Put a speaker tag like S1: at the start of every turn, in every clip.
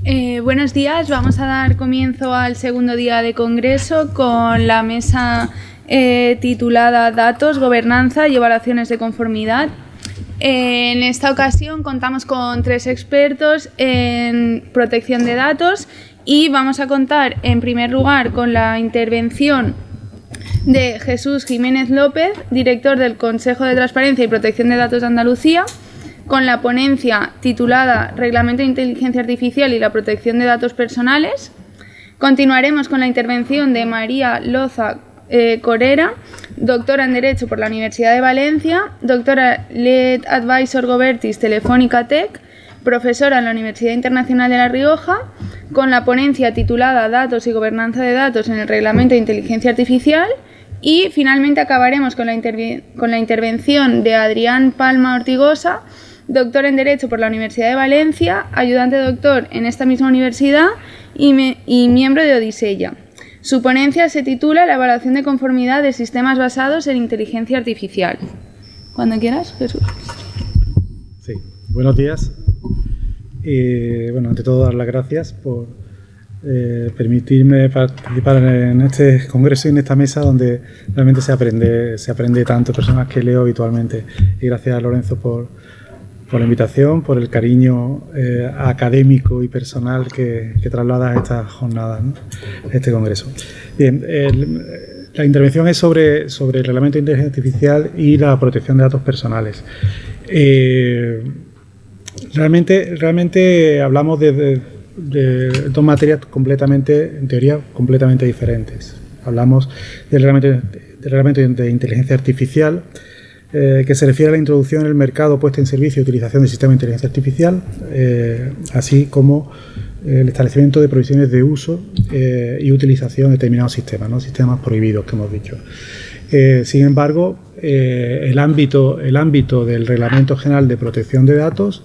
S1: Buenos días, vamos a dar comienzo al segundo día de congreso con la mesa titulada Datos, Gobernanza y Evaluaciones de Conformidad. En esta ocasión contamos con 3 expertos en protección de datos y vamos a contar en primer lugar con la intervención de Jesús Jiménez López, director del Consejo de Transparencia y Protección de Datos de Andalucía, con la ponencia titulada Reglamento de Inteligencia Artificial y la Protección de Datos Personales. Continuaremos con la intervención de María Loza Corera, doctora en Derecho por la Universidad de Valencia, doctora Lead Advisor Govertis Telefónica Tech, profesora en la Universidad Internacional de La Rioja, con la ponencia titulada Datos y Gobernanza de Datos en el Reglamento de Inteligencia Artificial. Y finalmente acabaremos con la intervención de Adrián Palma Ortigosa, doctor en Derecho por la Universidad de Valencia, ayudante doctor en esta misma universidad y miembro de Odisella. Su ponencia se titula La evaluación de conformidad de sistemas basados en inteligencia artificial. Cuando quieras, Jesús.
S2: Sí, buenos días. Ante todo, dar las gracias por permitirme participar en este congreso y en esta mesa donde realmente se aprende tanto, personas que leo habitualmente. Y gracias a Lorenzo por la invitación, por el cariño académico y personal que traslada a esta jornada, ¿no? Este congreso. Bien, la intervención es sobre el Reglamento de Inteligencia Artificial y la protección de datos personales. Realmente hablamos de 2 materias en teoría, completamente diferentes. Hablamos del reglamento de inteligencia artificial, que se refiere a la introducción en el mercado, puesta en servicio y utilización del sistema de inteligencia artificial, así como el establecimiento de provisiones de uso y utilización de determinados sistemas, ¿no? Sistemas prohibidos que hemos dicho. Sin embargo, el ámbito del Reglamento General de Protección de Datos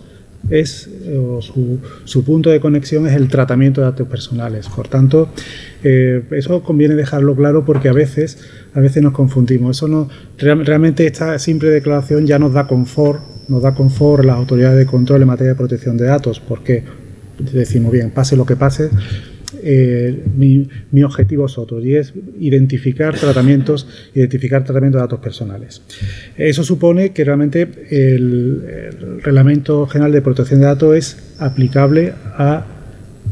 S2: su punto de conexión es el tratamiento de datos personales. Por tanto, eso conviene dejarlo claro porque a veces nos confundimos. Realmente esta simple declaración ya nos da confort a las autoridades de control en materia de protección de datos, porque decimos, bien, pase lo que pase, mi objetivo es otro, y es identificar tratamientos de datos personales. Eso supone que realmente el Reglamento General de Protección de Datos es aplicable a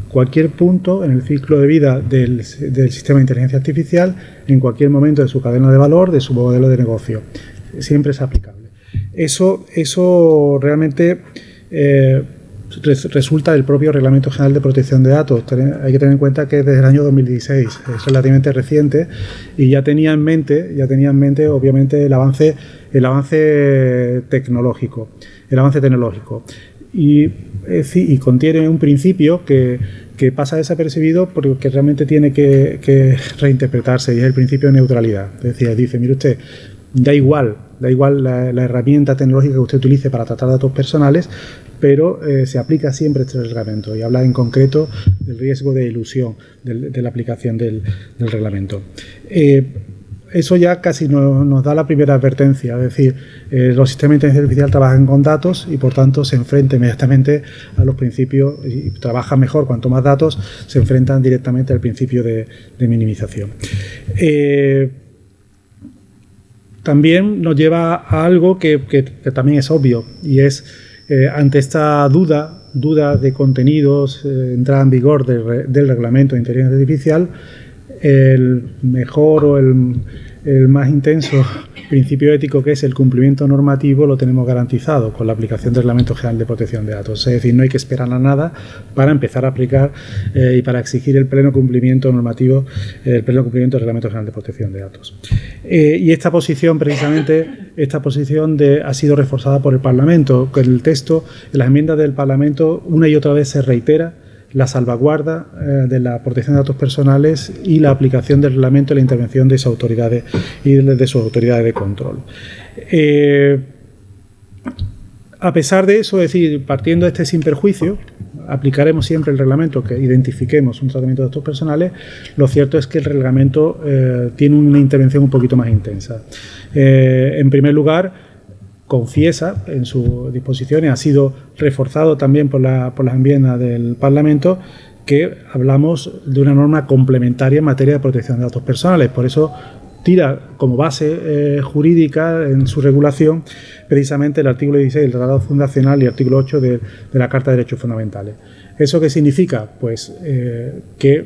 S2: cualquier punto en el ciclo de vida del sistema de inteligencia artificial, en cualquier momento de su cadena de valor, de su modelo de negocio. Siempre es aplicable. Eso realmente resulta del propio Reglamento General de Protección de Datos. Hay que tener en cuenta que es desde el año 2016, es relativamente reciente, y ya tenía en mente obviamente el avance tecnológico. Y contiene un principio que pasa desapercibido porque realmente tiene que reinterpretarse, y es el principio de neutralidad. Es decir, dice, mire usted, da igual la herramienta tecnológica que usted utilice para tratar datos personales, pero se aplica siempre este reglamento, y habla en concreto del riesgo de elusión de la aplicación del reglamento. Eso ya casi nos da la primera advertencia, es decir, los sistemas de inteligencia artificial trabajan con datos y por tanto se enfrentan inmediatamente a los principios, y trabajan mejor cuanto más datos, se enfrentan directamente al principio de minimización. También nos lleva a algo que también es obvio, y es ante esta duda de contenidos, entrada en vigor del Reglamento de Inteligencia Artificial, el mejor o el más intenso principio ético, que es el cumplimiento normativo, lo tenemos garantizado con la aplicación del Reglamento General de Protección de Datos. Es decir, no hay que esperar a nada para empezar a aplicar y para exigir el pleno cumplimiento normativo, el pleno cumplimiento del Reglamento General de Protección de Datos. Y esta posición, precisamente, ha sido reforzada por el Parlamento. En el texto, en las enmiendas del Parlamento, una y otra vez se reitera la salvaguarda de la protección de datos personales y la aplicación del reglamento y la intervención de sus autoridades y de sus autoridades de control. A pesar de eso, es decir, partiendo de este sin perjuicio, aplicaremos siempre el reglamento que identifiquemos un tratamiento de datos personales. Lo cierto es que el reglamento tiene una intervención un poquito más intensa. En primer lugar, confiesa en sus disposiciones, ha sido reforzado también por las enmiendas del Parlamento, que hablamos de una norma complementaria en materia de protección de datos personales. Por eso tira como base jurídica en su regulación precisamente el artículo 16 del Tratado Fundacional y el artículo 8 de la Carta de Derechos Fundamentales. ¿Eso qué significa? Pues que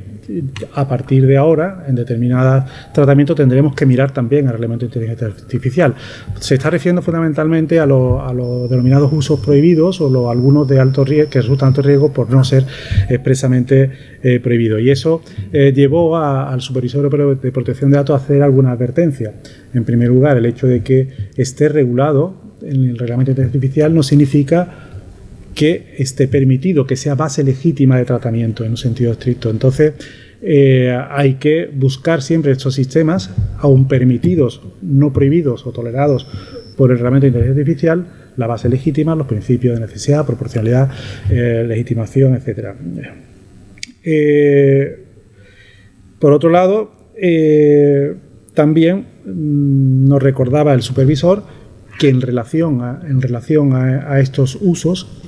S2: a partir de ahora, en determinados tratamientos, tendremos que mirar también al reglamento de inteligencia artificial. Se está refiriendo fundamentalmente a los denominados usos prohibidos o algunos de alto riesgo, que resultan de alto riesgo por no ser expresamente prohibidos. Y eso llevó al Supervisor Europeo de Protección de Datos a hacer alguna advertencia. En primer lugar, el hecho de que esté regulado en el reglamento de inteligencia artificial no significa que esté permitido, que sea base legítima de tratamiento en un sentido estricto. Entonces, hay que buscar siempre estos sistemas, aun permitidos, no prohibidos o tolerados por el reglamento de inteligencia artificial, la base legítima, los principios de necesidad, proporcionalidad, legitimación, etc. Por otro lado, también nos recordaba el supervisor que en relación a estos usos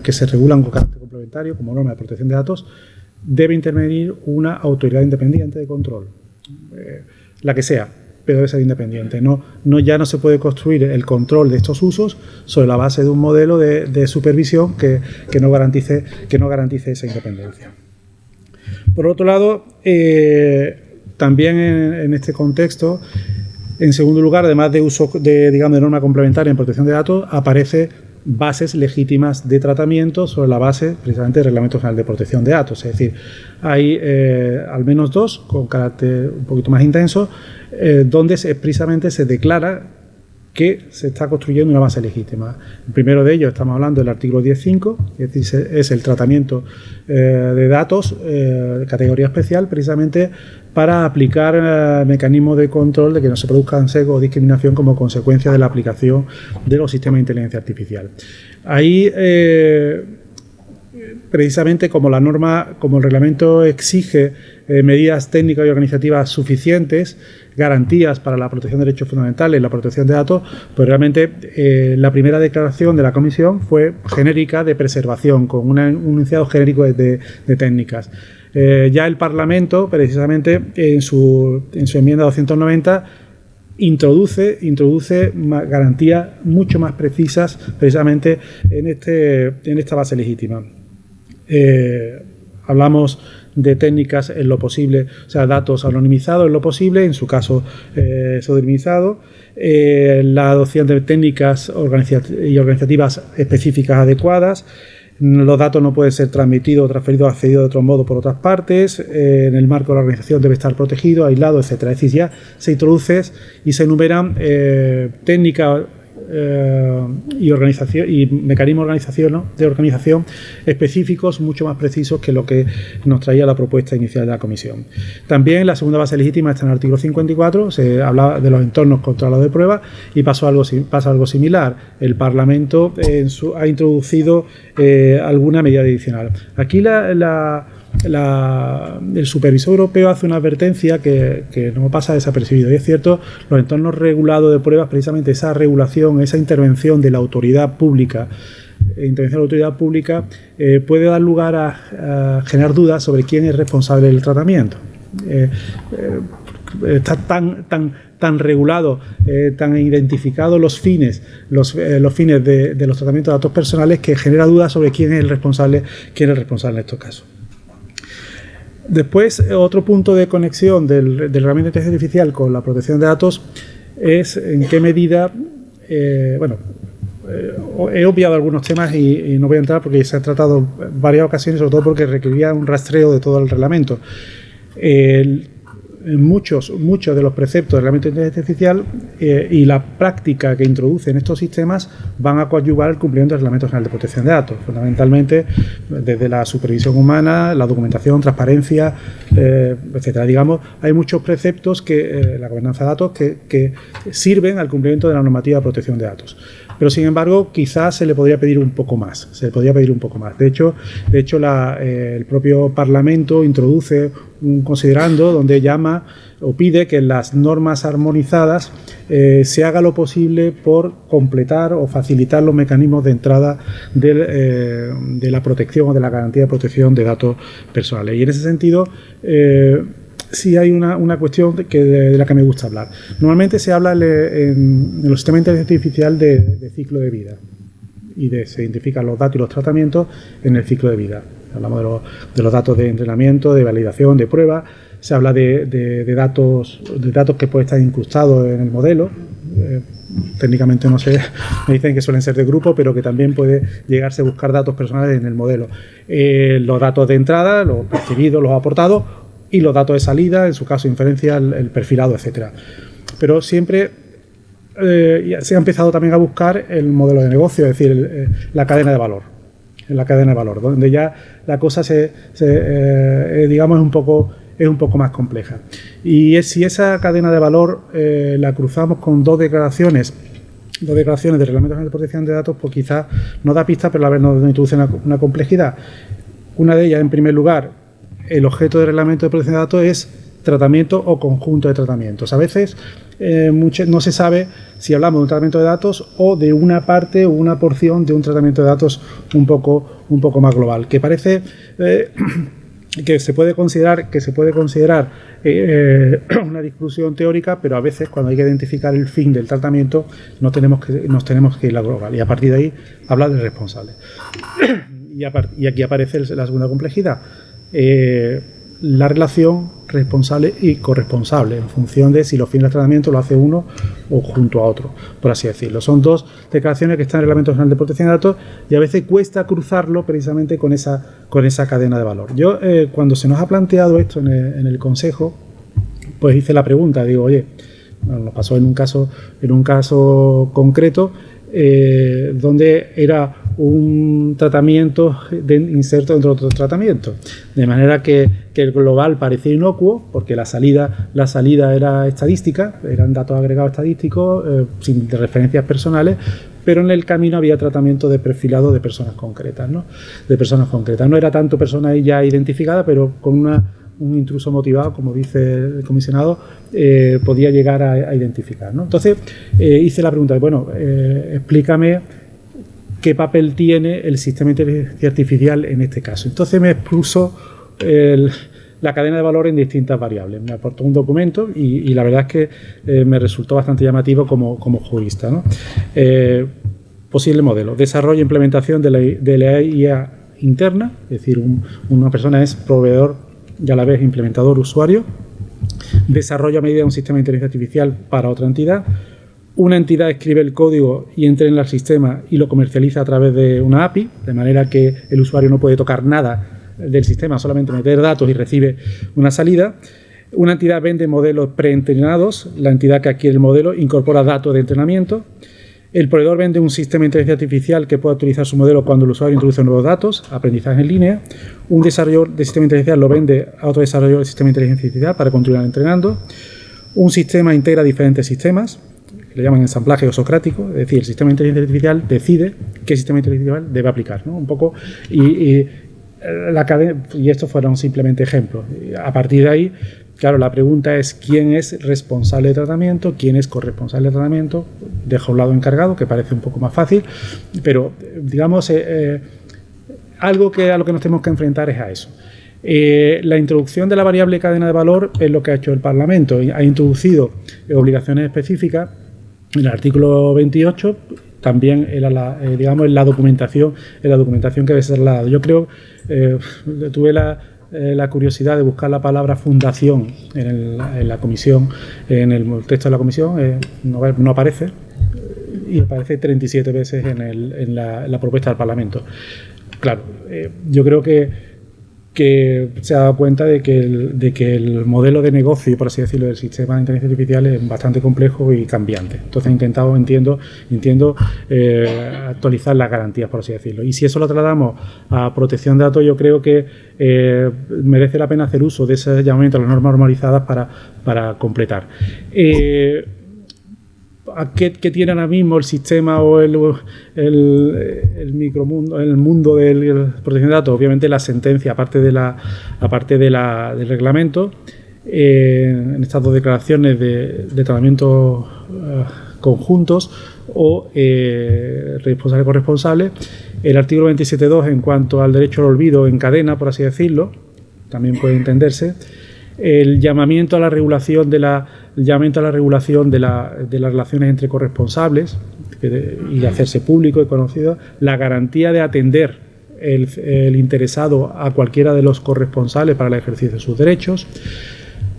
S2: que se regulan con carácter complementario como norma de protección de datos, debe intervenir una autoridad independiente de control, la que sea, pero debe ser independiente. Ya no se puede construir el control de estos usos sobre la base de un modelo de supervisión que no garantice esa independencia. Por otro lado, también en este contexto, en segundo lugar, además de uso de norma complementaria en protección de datos, aparece bases legítimas de tratamiento sobre la base precisamente del Reglamento General de Protección de Datos. Es decir, hay al menos dos con carácter un poquito más intenso, donde precisamente se declara que se está construyendo una base legítima. El primero de ellos estamos hablando del artículo 10.5, es decir, es el tratamiento de datos de categoría especial, precisamente para aplicar mecanismos de control de que no se produzcan sesgo o discriminación como consecuencia de la aplicación de los sistemas de inteligencia artificial. Ahí, precisamente como el reglamento exige medidas técnicas y organizativas suficientes, garantías para la protección de derechos fundamentales y la protección de datos, pues realmente la primera declaración de la Comisión fue genérica de preservación, con un enunciado genérico de técnicas. Ya el Parlamento, precisamente en su enmienda 290, introduce garantías mucho más precisas precisamente en esta base legítima. Hablamos de técnicas en lo posible, o sea, datos anonimizados en lo posible, en su caso pseudonimizados, la adopción de técnicas organizativas específicas adecuadas. Los datos no pueden ser transmitidos, transferidos o accedidos de otro modo por otras partes. En el marco de la organización debe estar protegido, aislado, etc. Es decir, ya se introduce y se enumeran técnicas y organización y mecanismos de organización específicos mucho más precisos que lo que nos traía la propuesta inicial de la Comisión. También la segunda base legítima está en el artículo 54, se habla de los entornos controlados de prueba y pasa algo similar. El Parlamento ha introducido alguna medida adicional. Aquí el supervisor europeo hace una advertencia que no pasa desapercibido. Y es cierto, los entornos regulados de pruebas, precisamente esa regulación, esa intervención de la autoridad pública, puede dar lugar a generar dudas sobre quién es responsable del tratamiento. Está tan regulado, tan identificados los fines de los tratamientos de datos personales que genera dudas sobre quién es el responsable en estos casos. Después, otro punto de conexión del reglamento de inteligencia artificial con la protección de datos es en qué medida, he obviado algunos temas y no voy a entrar porque se han tratado en varias ocasiones, sobre todo porque requería un rastreo de todo el reglamento. Muchos de los preceptos del reglamento de inteligencia artificial y la práctica que introduce en estos sistemas van a coadyuvar el cumplimiento del Reglamento General de Protección de Datos, fundamentalmente desde la supervisión humana, la documentación, transparencia, etcétera. Digamos, hay muchos preceptos la gobernanza de datos que sirven al cumplimiento de la normativa de protección de datos. pero sin embargo quizás se le podría pedir un poco más. De hecho el propio Parlamento introduce un considerando donde llama o pide que en las normas armonizadas se haga lo posible por completar o facilitar los mecanismos de entrada de la protección o de la garantía de protección de datos personales. Y en ese sentido sí hay una cuestión de la que me gusta hablar. Normalmente se habla en los sistemas de inteligencia artificial de ciclo de vida y se identifican los datos y los tratamientos en el ciclo de vida. Hablamos de los datos de entrenamiento, de validación, de prueba. Se habla de datos que pueden estar incrustados en el modelo. Técnicamente no sé, me dicen que suelen ser de grupo, pero que también puede llegarse a buscar datos personales en el modelo. Los datos de entrada, los percibidos, los aportados, y los datos de salida, en su caso inferencia, el perfilado, etcétera. Pero siempre se ha empezado también a buscar el modelo de negocio, es decir, la cadena de valor. Donde ya la cosa digamos es un poco más compleja. Y si esa cadena de valor la cruzamos con dos declaraciones de Reglamento de Protección de Datos, pues quizás nos da pistas, pero a la vez nos introduce una complejidad. Una de ellas, en primer lugar, el objeto del Reglamento de Protección de Datos es tratamiento o conjunto de tratamientos. A veces no se sabe si hablamos de un tratamiento de datos o de una parte o una porción de un tratamiento de datos un poco más global, que parece que se puede considerar una discusión teórica, pero a veces cuando hay que identificar el fin del tratamiento nos tenemos que ir a global, y a partir de ahí hablar del responsable. Y aquí aparece la segunda complejidad, la relación responsable y corresponsable, en función de si los fines del tratamiento lo hace uno o junto a otro, por así decirlo. Son dos declaraciones que están en el Reglamento General de Protección de Datos y a veces cuesta cruzarlo precisamente con esa cadena de valor. Yo, cuando se nos ha planteado esto en el Consejo, pues hice la pregunta, digo, oye, bueno, nos pasó en un caso concreto, donde era un tratamiento inserto dentro de otro tratamiento, de manera que el global parecía inocuo porque la salida era estadística, eran datos agregados estadísticos sin referencias personales, pero en el camino había tratamiento de perfilado de personas concretas, ¿no? No era tanto personas ya identificadas, pero con un intruso motivado, como dice el comisionado, podía llegar a identificar, ¿no? Entonces hice la pregunta, bueno, explícame qué papel tiene el sistema de inteligencia artificial en este caso. Entonces me expuso la cadena de valor en distintas variables. Me aportó un documento y la verdad es que me resultó bastante llamativo como jurista, ¿no? Posible modelo: desarrollo e implementación de la IA interna, es decir, una persona es proveedor y a la vez implementador usuario. Desarrollo a medida de un sistema de inteligencia artificial para otra entidad. Una entidad escribe el código y entrena al sistema y lo comercializa a través de una API, de manera que el usuario no puede tocar nada del sistema, solamente meter datos y recibe una salida. Una entidad vende modelos preentrenados, la entidad que adquiere el modelo incorpora datos de entrenamiento. El proveedor vende un sistema de inteligencia artificial que pueda utilizar su modelo cuando el usuario introduce nuevos datos, aprendizaje en línea. Un desarrollador de sistema de inteligencia lo vende a otro desarrollador de sistema de inteligencia artificial para continuar entrenando. Un sistema integra diferentes sistemas, le llaman ensamblaje o socrático, es decir, el sistema de inteligencia artificial decide qué sistema de inteligencia artificial debe aplicar, ¿no? Un poco, y estos fueron simplemente ejemplos. A partir de ahí, claro, la pregunta es quién es responsable de tratamiento, quién es corresponsable de tratamiento. Dejo a un lado encargado, que parece un poco más fácil, pero digamos, algo a lo que nos tenemos que enfrentar es a eso. La introducción de la variable cadena de valor es lo que ha hecho el Parlamento. Ha introducido obligaciones específicas en el artículo 28, también en la documentación que debe ser dada. Yo creo, tuve la curiosidad de buscar la palabra fundación en la comisión, en el texto de la comisión, no aparece, y aparece 37 veces en la propuesta del Parlamento. Claro, yo creo que se ha dado cuenta de que el modelo de negocio, por así decirlo, del sistema de inteligencia artificial es bastante complejo y cambiante. Entonces entiendo actualizar las garantías, por así decirlo. Y si eso lo trasladamos a protección de datos, yo creo que merece la pena hacer uso de ese llamamiento a las normas normalizadas para completar. ¿Qué tiene ahora mismo el sistema o el micromundo, el mundo de la protección de datos? Obviamente la sentencia, aparte del reglamento, en estas dos declaraciones de tratamientos conjuntos o responsable corresponsable, el artículo 27.2 en cuanto al derecho al olvido en cadena, por así decirlo, también puede entenderse. El llamamiento a la regulación de las relaciones entre corresponsables y de hacerse público y conocido, la garantía de atender el interesado a cualquiera de los corresponsables para el ejercicio de sus derechos.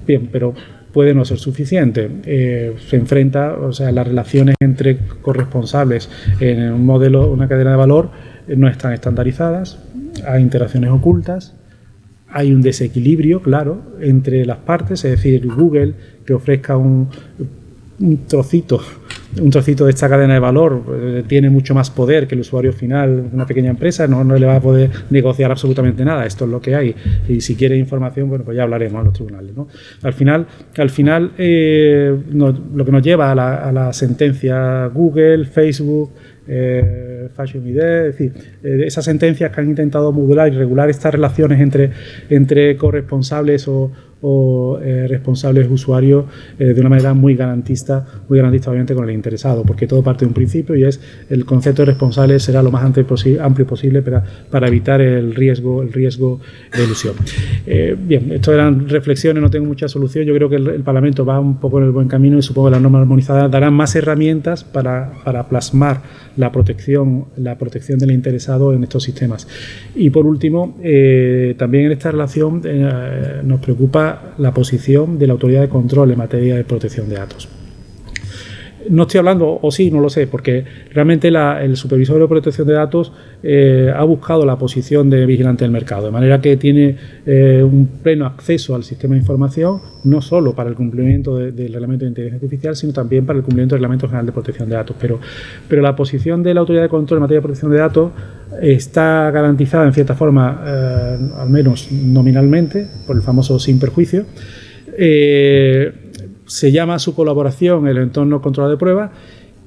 S2: Bien, pero puede no ser suficiente. Se enfrenta, o sea, las relaciones entre corresponsables en un modelo, una cadena de valor, no están estandarizadas, hay interacciones ocultas. Hay un desequilibrio, claro, entre las partes, es decir, Google, que ofrezca un trocito de esta cadena de valor, tiene mucho más poder que el usuario final de una pequeña empresa, no le va a poder negociar absolutamente nada, esto es lo que hay. Y si quiere información, bueno, pues ya hablaremos en los tribunales, ¿no? Al final lo que nos lleva a la sentencia Google, Facebook, Fashion ID, es decir, esas sentencias que han intentado modular y regular estas relaciones entre corresponsables o responsables usuarios de una manera muy garantista obviamente con el interesado, porque todo parte de un principio y es el concepto de responsable será lo más amplio posible para evitar el riesgo de ilusión. Bien, esto eran reflexiones, no tengo mucha solución. Yo creo que el Parlamento va un poco en el buen camino y supongo que las normas armonizadas darán más herramientas para plasmar la protección del interesado en estos sistemas. Y por último, también en esta relación nos preocupa la posición de la autoridad de control en materia de protección de datos. No estoy hablando, o sí, no lo sé, porque realmente el supervisor de protección de datos ha buscado la posición de vigilante del mercado, de manera que tiene un pleno acceso al sistema de información, no solo para el cumplimiento del reglamento de inteligencia artificial, sino también para el cumplimiento del reglamento general de protección de datos. Pero la posición de la autoridad de control en materia de protección de datos está garantizada en cierta forma, al menos nominalmente, por el famoso sin perjuicio. Se llama a su colaboración el entorno controlado de pruebas.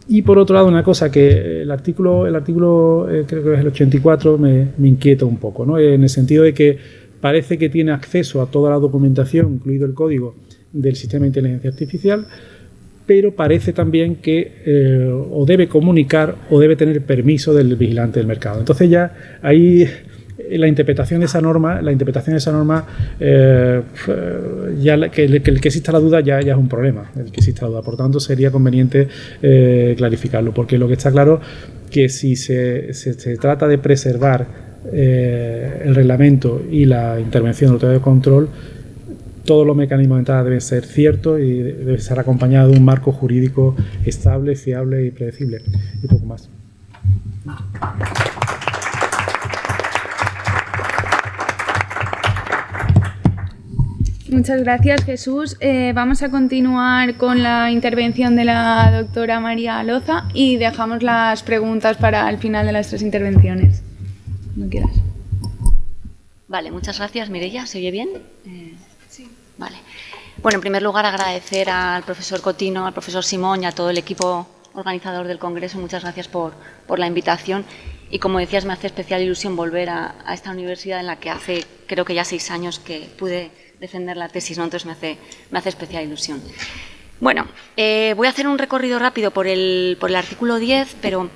S2: Y por otro lado, una cosa que el artículo creo que es el 84 me inquieta un poco, ¿no? En el sentido de que parece que tiene acceso a toda la documentación, incluido el código del sistema de inteligencia artificial, pero parece también que o debe comunicar o debe tener permiso del vigilante del mercado. Entonces ya ahí la interpretación de esa norma, que exista la duda ya es un problema, el que exista la duda. Por tanto, sería conveniente clarificarlo, porque lo que está claro que si se trata de preservar el reglamento y la intervención de la autoridad de control, todos los mecanismos de entrada deben ser ciertos y debe estar acompañado de un marco jurídico estable, fiable y predecible. Y poco más.
S1: Muchas gracias, Jesús. Vamos a continuar con la intervención de la doctora María Loza y dejamos las preguntas para el final de las tres intervenciones. Cuando quieras.
S3: Vale, muchas gracias, Mireia. ¿Se oye bien? Sí. Vale. Bueno, en primer lugar, agradecer al profesor Cotino, al profesor Simón y a todo el equipo organizador del Congreso. Muchas gracias por la invitación. Y como decías, me hace especial ilusión volver a esta universidad en la que hace, creo que ya 6 años que pude defender la tesis, ¿no? Entonces me hace especial ilusión. Bueno, voy a hacer un recorrido rápido por el artículo 10, pero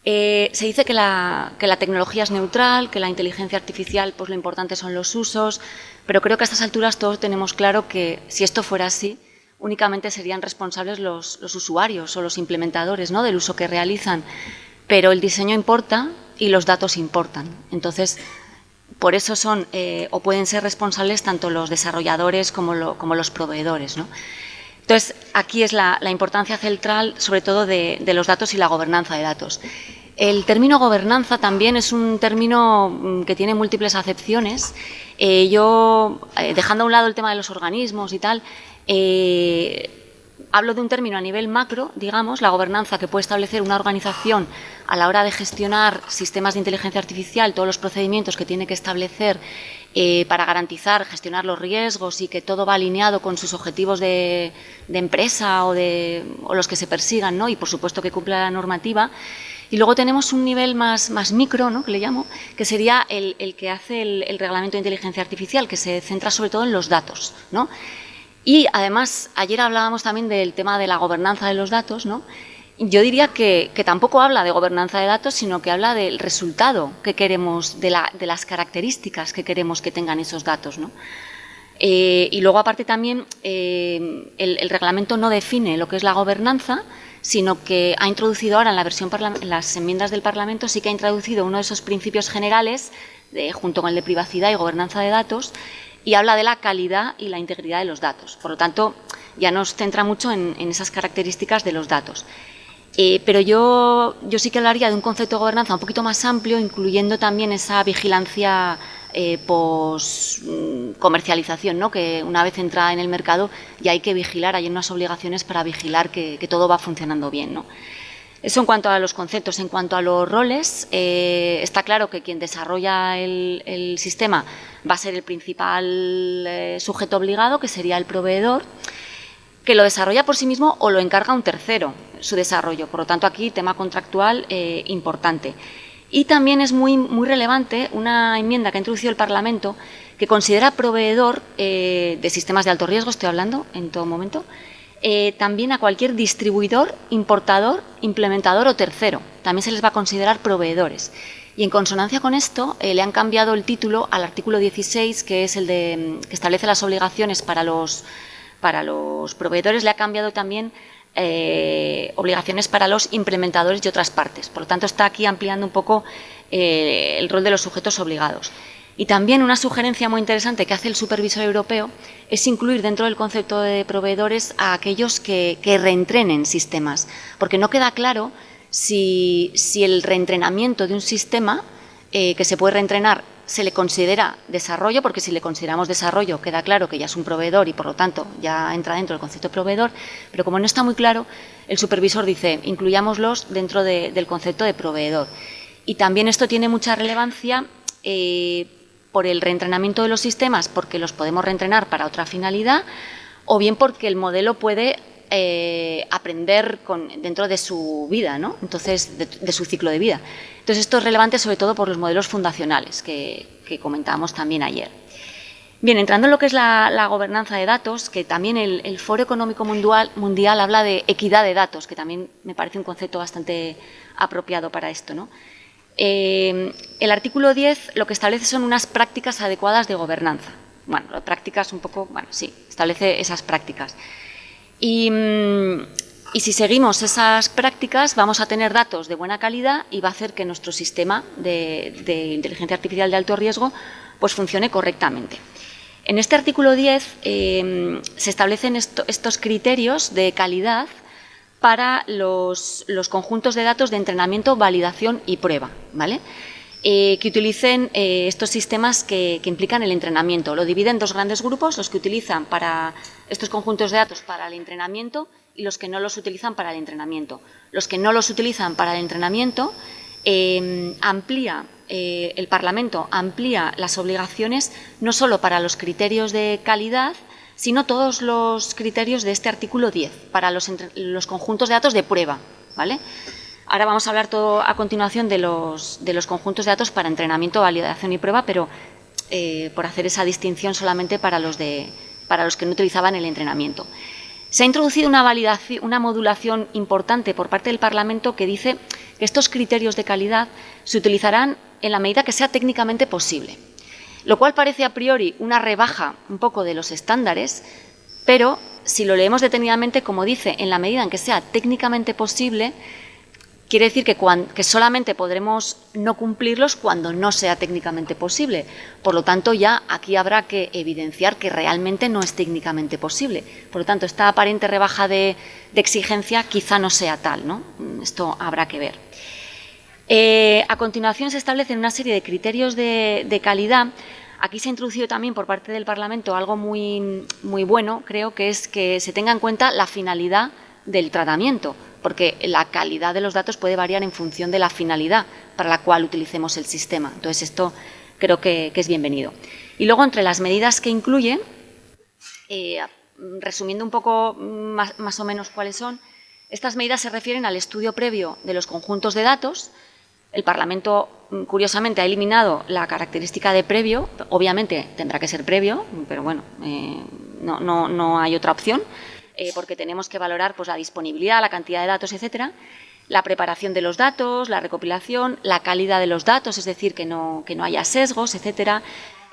S3: se dice que la tecnología es neutral, que la inteligencia artificial, pues lo importante son los usos, pero creo que a estas alturas todos tenemos claro que si esto fuera así, únicamente serían responsables los usuarios o los implementadores, ¿no?, del uso que realizan, pero el diseño importa y los datos importan. Entonces, por eso son o pueden ser responsables tanto los desarrolladores como los proveedores, ¿no? Entonces, aquí es la importancia central, sobre todo, de los datos y la gobernanza de datos. El término gobernanza también es un término que tiene múltiples acepciones. Yo, dejando a un lado el tema de los organismos y tal, hablo de un término a nivel macro, digamos, la gobernanza que puede establecer una organización a la hora de gestionar sistemas de inteligencia artificial, todos los procedimientos que tiene que establecer para garantizar, gestionar los riesgos y que todo va alineado con sus objetivos de empresa o los que se persigan, ¿no? Y por supuesto que cumpla la normativa. Y luego tenemos un nivel más micro, ¿no?, que le llamo, que sería el que hace el reglamento de inteligencia artificial, que se centra sobre todo en los datos, ¿no? Y además, ayer hablábamos también del tema de la gobernanza de los datos, ¿no? Yo diría que tampoco habla de gobernanza de datos, sino que habla del resultado que queremos, de las características que queremos que tengan esos datos, ¿no? Y luego, aparte también, el reglamento no define lo que es la gobernanza, sino que ha introducido ahora en las enmiendas del Parlamento, sí que ha introducido uno de esos principios generales, junto con el de privacidad y gobernanza de datos, y habla de la calidad y la integridad de los datos. Por lo tanto, ya nos centra mucho en esas características de los datos. Pero yo sí que hablaría de un concepto de gobernanza un poquito más amplio, incluyendo también esa vigilancia post-comercialización, ¿no?, que una vez entra en el mercado ya hay que vigilar, hay unas obligaciones para vigilar que todo va funcionando bien, ¿no? Eso en cuanto a los conceptos. En cuanto a los roles, está claro que quien desarrolla el sistema va a ser el principal sujeto obligado, que sería el proveedor, que lo desarrolla por sí mismo o lo encarga a un tercero su desarrollo. Por lo tanto, aquí tema contractual importante. Y también es muy relevante una enmienda que ha introducido el Parlamento que considera proveedor de sistemas de alto riesgo, estoy hablando en todo momento, también a cualquier distribuidor, importador, implementador o tercero. También se les va a considerar proveedores. Y en consonancia con esto, le han cambiado el título al artículo 16, que es el que establece las obligaciones para los proveedores, le ha cambiado también obligaciones para los implementadores y otras partes. Por lo tanto, está aquí ampliando un poco el rol de los sujetos obligados. Y también una sugerencia muy interesante que hace el supervisor europeo es incluir dentro del concepto de proveedores a aquellos que reentrenen sistemas, porque no queda claro si el reentrenamiento de un sistema que se puede reentrenar se le considera desarrollo, porque si le consideramos desarrollo queda claro que ya es un proveedor y por lo tanto ya entra dentro del concepto de proveedor, pero como no está muy claro, el supervisor dice incluyámoslos dentro del concepto de proveedor. Y también esto tiene mucha relevancia por el reentrenamiento de los sistemas, porque los podemos reentrenar para otra finalidad, o bien porque el modelo puede aprender dentro de su vida, ¿no? Entonces, de su ciclo de vida. Entonces, esto es relevante sobre todo por los modelos fundacionales que comentábamos también ayer. Bien, entrando en lo que es la gobernanza de datos, que también el Foro Económico Mundial habla de equidad de datos, que también me parece un concepto bastante apropiado para esto, ¿no? El artículo 10 lo que establece son unas prácticas adecuadas de gobernanza. Bueno, prácticas un poco, bueno, sí, establece esas prácticas. Y si seguimos esas prácticas vamos a tener datos de buena calidad y va a hacer que nuestro sistema de inteligencia artificial de alto riesgo pues funcione correctamente. En este artículo 10 se establecen estos criterios de calidad para los conjuntos de datos de entrenamiento, validación y prueba, ¿vale? Que utilicen estos sistemas que implican el entrenamiento. Lo dividen en dos grandes grupos, los que utilizan para estos conjuntos de datos para el entrenamiento y los que no los utilizan para el entrenamiento. Los que no los utilizan para el entrenamiento, el Parlamento amplía las obligaciones no solo para los criterios de calidad, sino todos los criterios de este artículo 10, para los conjuntos de datos de prueba, ¿vale? Ahora vamos a hablar todo a continuación de los conjuntos de datos para entrenamiento, validación y prueba, pero por hacer esa distinción solamente para los que no utilizaban el entrenamiento. Se ha introducido una modulación importante por parte del Parlamento que dice que estos criterios de calidad se utilizarán en la medida que sea técnicamente posible, lo cual parece a priori una rebaja un poco de los estándares, pero si lo leemos detenidamente, como dice, en la medida en que sea técnicamente posible, quiere decir que solamente podremos no cumplirlos cuando no sea técnicamente posible. Por lo tanto, ya aquí habrá que evidenciar que realmente no es técnicamente posible. Por lo tanto, esta aparente rebaja de exigencia quizá no sea tal, ¿no? Esto habrá que ver. A continuación, se establecen una serie de criterios de calidad Aquí se ha introducido también por parte del Parlamento algo muy, muy bueno, creo, que es que se tenga en cuenta la finalidad del tratamiento, porque la calidad de los datos puede variar en función de la finalidad para la cual utilicemos el sistema. Entonces, esto creo que es bienvenido. Y luego, entre las medidas que incluye, resumiendo un poco más o menos cuáles son, estas medidas se refieren al estudio previo de los conjuntos de datos. El Parlamento, curiosamente, ha eliminado la característica de previo. Obviamente tendrá que ser previo, pero bueno, no hay otra opción, porque tenemos que valorar pues, la disponibilidad, la cantidad de datos, etcétera, la preparación de los datos, la recopilación, la calidad de los datos, es decir, que no haya sesgos, etcétera,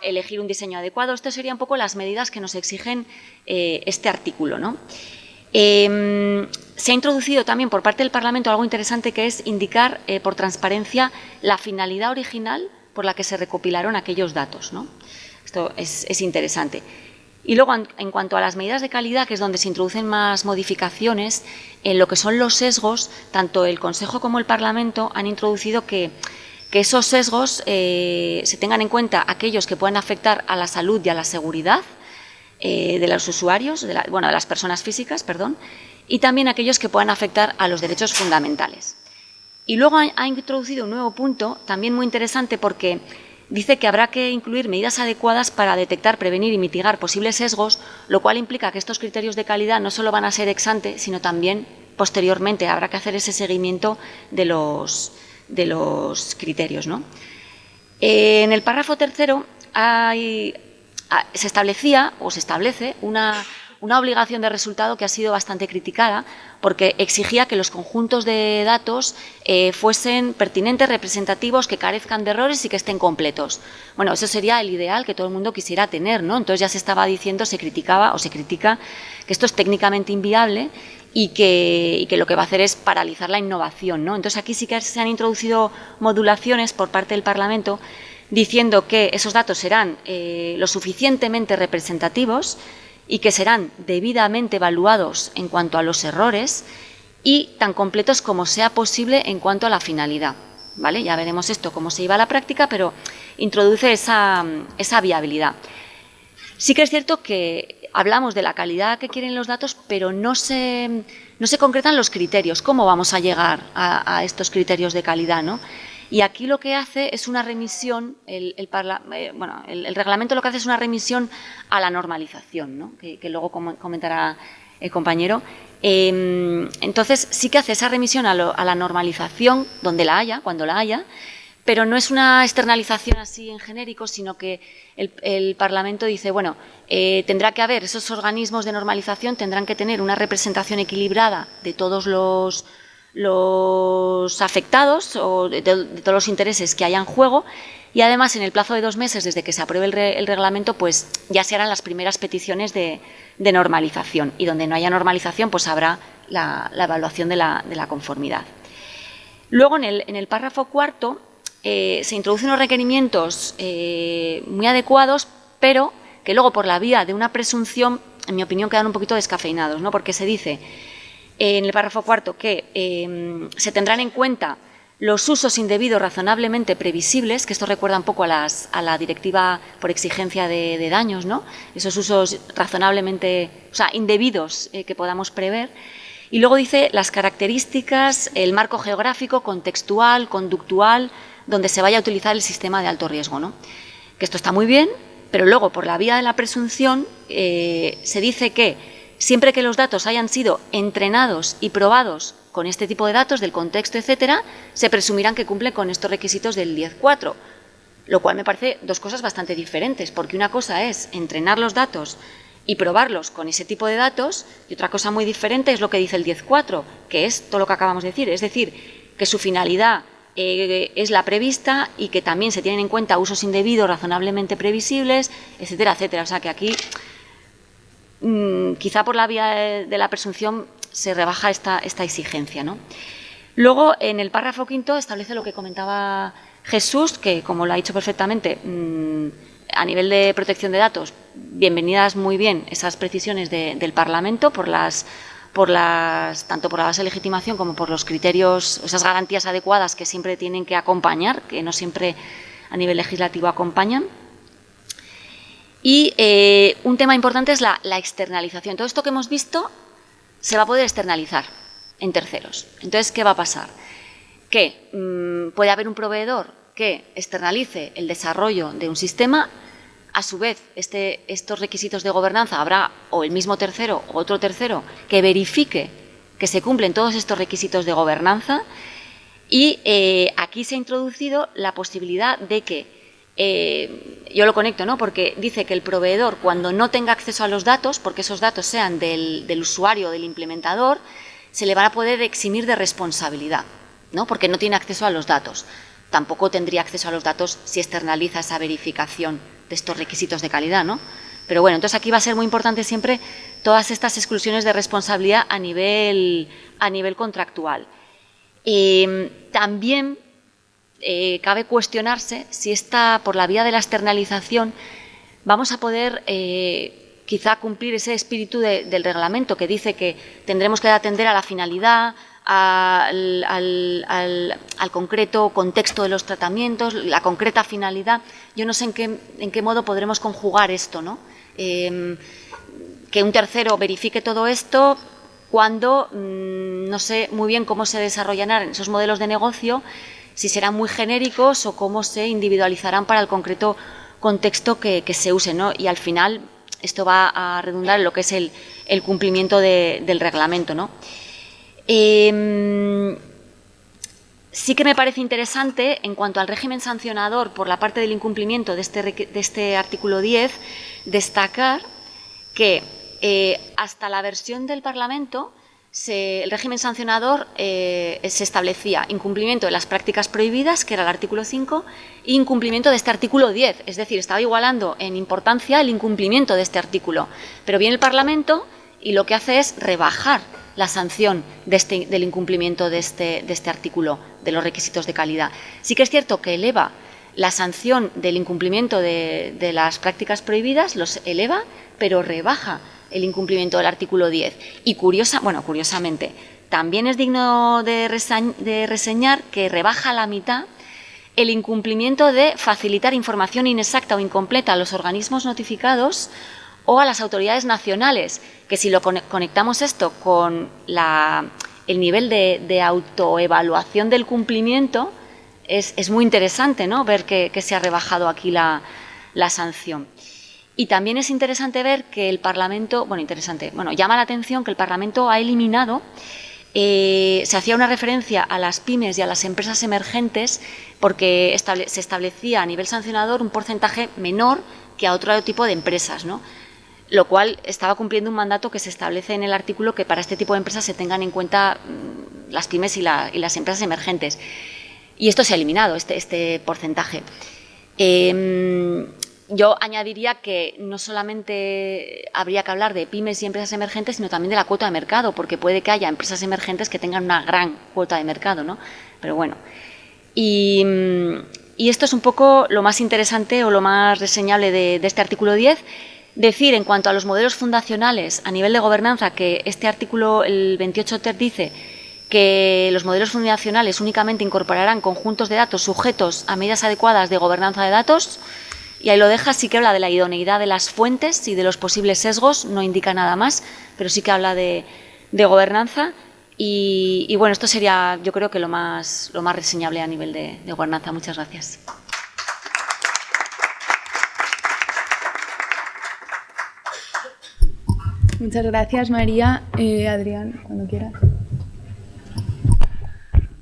S3: elegir un diseño adecuado. Esto serían un poco las medidas que nos exigen este artículo, ¿no? Se ha introducido también por parte del Parlamento algo interesante, que es indicar por transparencia la finalidad original por la que se recopilaron aquellos datos, ¿no? Esto es interesante. Y luego, en cuanto a las medidas de calidad, que es donde se introducen más modificaciones, en lo que son los sesgos, tanto el Consejo como el Parlamento han introducido que esos sesgos se tengan en cuenta aquellos que puedan afectar a la salud y a la seguridad de los usuarios, de las personas físicas, perdón, y también aquellos que puedan afectar a los derechos fundamentales. Y luego ha introducido un nuevo punto, también muy interesante, porque dice que habrá que incluir medidas adecuadas para detectar, prevenir y mitigar posibles sesgos, lo cual implica que estos criterios de calidad no solo van a ser ex ante, sino también posteriormente habrá que hacer ese seguimiento de los criterios, ¿no? En el párrafo tercero se establecía o se establece una obligación de resultado que ha sido bastante criticada, porque exigía que los conjuntos de datos fuesen pertinentes, representativos, que carezcan de errores y que estén completos. Bueno, eso sería el ideal que todo el mundo quisiera tener, ¿no? Entonces ya se estaba diciendo, se criticaba o se critica que esto es técnicamente inviable y que lo que va a hacer es paralizar la innovación, ¿no? Entonces aquí sí que se han introducido modulaciones por parte del Parlamento, diciendo que esos datos serán lo suficientemente representativos y que serán debidamente evaluados en cuanto a los errores y tan completos como sea posible en cuanto a la finalidad, ¿vale? Ya veremos esto cómo se lleva a la práctica, pero introduce esa viabilidad. Sí que es cierto que hablamos de la calidad que quieren los datos, pero no se concretan los criterios. ¿Cómo vamos a llegar a estos criterios de calidad, ¿no? Y aquí lo que hace es una remisión, el reglamento lo que hace es una remisión a la normalización, ¿no? que luego comentará el compañero. Entonces sí que hace esa remisión a la normalización donde la haya, cuando la haya, pero no es una externalización así en genérico, sino que el Parlamento dice, bueno, tendrá que haber esos organismos de normalización, tendrán que tener una representación equilibrada de todos los afectados o de todos los intereses que haya en juego, y además en el plazo de 2 meses desde que se apruebe el reglamento pues ya se harán las primeras peticiones de normalización, y donde no haya normalización pues habrá la evaluación de la conformidad. Luego en el párrafo cuarto se introducen unos requerimientos muy adecuados, pero que luego por la vía de una presunción, en mi opinión, quedan un poquito descafeinados, ¿no? Porque se dice en el párrafo cuarto que se tendrán en cuenta los usos indebidos razonablemente previsibles, que esto recuerda un poco a la directiva por exigencia de daños, ¿no? Esos usos razonablemente, o sea, indebidos que podamos prever. Y luego dice las características, el marco geográfico, contextual, conductual, donde se vaya a utilizar el sistema de alto riesgo, ¿no? Que esto está muy bien, pero luego por la vía de la presunción se dice que siempre que los datos hayan sido entrenados y probados con este tipo de datos, del contexto, etcétera, se presumirán que cumplen con estos requisitos del 10.4, lo cual me parece dos cosas bastante diferentes, porque una cosa es entrenar los datos y probarlos con ese tipo de datos, y otra cosa muy diferente es lo que dice el 10.4, que es todo lo que acabamos de decir, es decir, que su finalidad es la prevista y que también se tienen en cuenta usos indebidos razonablemente previsibles, etcétera, etcétera. O sea que aquí quizá por la vía de la presunción se rebaja esta exigencia, ¿no? Luego, en el párrafo quinto establece lo que comentaba Jesús, que como lo ha dicho perfectamente, a nivel de protección de datos, bienvenidas muy bien esas precisiones del Parlamento tanto por la base de legitimación como por los criterios, esas garantías adecuadas que siempre tienen que acompañar, que no siempre a nivel legislativo acompañan. Y un tema importante es la externalización. Todo esto que hemos visto se va a poder externalizar en terceros. Entonces, ¿qué va a pasar? Que puede haber un proveedor que externalice el desarrollo de un sistema. A su vez, estos requisitos de gobernanza habrá o el mismo tercero o otro tercero que verifique que se cumplen todos estos requisitos de gobernanza. Y aquí se ha introducido la posibilidad de que, yo lo conecto, ¿no? Porque dice que el proveedor, cuando no tenga acceso a los datos, porque esos datos sean del usuario o del implementador, se le va a poder eximir de responsabilidad, ¿no? Porque no tiene acceso a los datos. Tampoco tendría acceso a los datos si externaliza esa verificación de estos requisitos de calidad, ¿no? Pero bueno, entonces aquí va a ser muy importante siempre todas estas exclusiones de responsabilidad a nivel contractual. También cabe cuestionarse si por la vía de la externalización vamos a poder quizá cumplir ese espíritu del reglamento que dice que tendremos que atender a la finalidad, al concreto contexto de los tratamientos, la concreta finalidad. Yo no sé en qué modo podremos conjugar esto, ¿no? Que un tercero verifique todo esto cuando no sé muy bien cómo se desarrollarán esos modelos de negocio, si serán muy genéricos o cómo se individualizarán para el concreto contexto que se use, ¿no? Y al final esto va a redundar en lo que es el cumplimiento del reglamento, ¿no? Sí que me parece interesante, en cuanto al régimen sancionador por la parte del incumplimiento de este artículo 10, destacar que hasta la versión del Parlamento el régimen sancionador se establecía incumplimiento de las prácticas prohibidas, que era el artículo 5, e incumplimiento de este artículo 10, es decir, estaba igualando en importancia el incumplimiento de este artículo. Pero viene el Parlamento y lo que hace es rebajar la sanción del incumplimiento de este artículo, de los requisitos de calidad. Sí que es cierto que eleva la sanción del incumplimiento de las prácticas prohibidas, los eleva, pero rebaja el incumplimiento del artículo 10. Y curiosamente, también es digno de reseñar que rebaja a la mitad el incumplimiento de facilitar información inexacta o incompleta a los organismos notificados o a las autoridades nacionales, que si lo conectamos esto con el nivel de autoevaluación del cumplimiento, es muy interesante, ¿no? Ver que se ha rebajado aquí la sanción. Y también es interesante ver que el Parlamento, llama la atención que el Parlamento ha eliminado, se hacía una referencia a las pymes y a las empresas emergentes porque se establecía a nivel sancionador un porcentaje menor que a otro tipo de empresas, ¿no? Lo cual estaba cumpliendo un mandato que se establece en el artículo, que para este tipo de empresas se tengan en cuenta las pymes y las empresas emergentes. Y esto se ha eliminado, este porcentaje. Yo añadiría que no solamente habría que hablar de pymes y empresas emergentes, sino también de la cuota de mercado, porque puede que haya empresas emergentes que tengan una gran cuota de mercado, ¿no? Pero bueno. Y esto es un poco lo más interesante o lo más reseñable de este artículo 10. Decir, en cuanto a los modelos fundacionales a nivel de gobernanza, que este artículo, el 28 ter, dice que los modelos fundacionales únicamente incorporarán conjuntos de datos sujetos a medidas adecuadas de gobernanza de datos, y ahí lo deja. Sí que habla de la idoneidad de las fuentes y de los posibles sesgos, no indica nada más, pero sí que habla de gobernanza. Y bueno, esto sería, yo creo que lo más reseñable a nivel de gobernanza. Muchas gracias.
S1: Muchas gracias, María. Adrián, cuando quieras.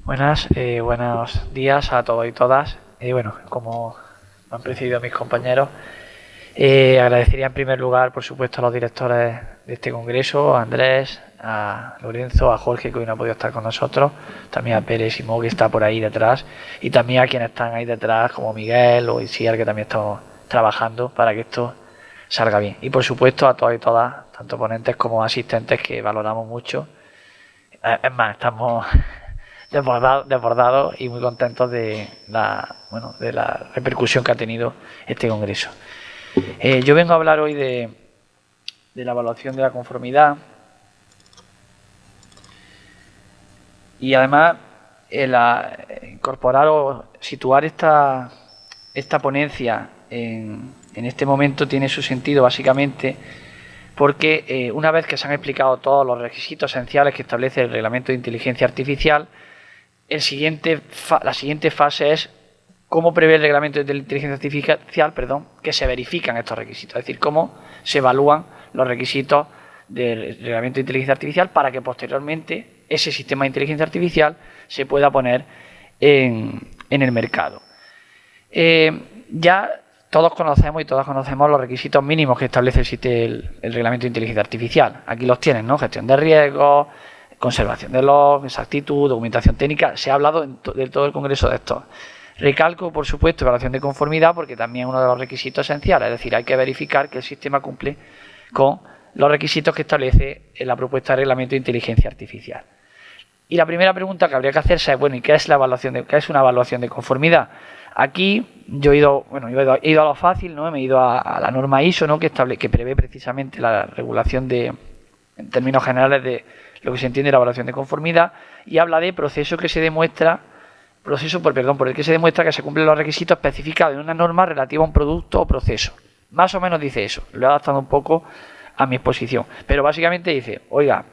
S4: Buenos días a todos y todas. Como han precedido mis compañeros, agradecería en primer lugar, por supuesto, a los directores de este congreso, a Andrés, a Lorenzo, a Jorge, que hoy no ha podido estar con nosotros, también a Pérez y Mo, que está por ahí detrás, y también a quienes están ahí detrás, como Miguel o Isiar, que también estamos trabajando para que esto salga bien. Y por supuesto a todos y todas, tanto ponentes como asistentes, que valoramos mucho. Es más, estamos desbordados y muy contentos de la repercusión que ha tenido este congreso. Yo vengo a hablar hoy de la evaluación de la conformidad y además incorporar o situar esta esta ponencia en este momento tiene su sentido básicamente porque una vez que se han explicado todos los requisitos esenciales que establece el Reglamento de Inteligencia Artificial, la siguiente fase es cómo prevé el Reglamento de Inteligencia Artificial, que se verifican estos requisitos, es decir, cómo se evalúan los requisitos del Reglamento de Inteligencia Artificial para que posteriormente ese sistema de inteligencia artificial se pueda poner en el mercado. Ya todos conocemos y todas conocemos los requisitos mínimos que establece el Reglamento de Inteligencia Artificial. Aquí los tienen, ¿no? Gestión de riesgos, conservación de logs, exactitud, documentación técnica. Se ha hablado de todo el Congreso de estos. Recalco, por supuesto, evaluación de conformidad porque también es uno de los requisitos esenciales. Es decir, hay que verificar que el sistema cumple con los requisitos que establece en la propuesta de Reglamento de Inteligencia Artificial. Y la primera pregunta que habría que hacerse es, bueno, ¿y qué es qué es una evaluación de conformidad? Aquí yo he ido a lo fácil, ¿no? Me he ido a la norma ISO, ¿no? que prevé precisamente la regulación en términos generales de lo que se entiende la evaluación de conformidad, y habla de por el que se demuestra que se cumplen los requisitos especificados en una norma relativa a un producto o proceso. Más o menos dice eso. Lo he adaptado un poco a mi exposición. Pero básicamente dice, oiga,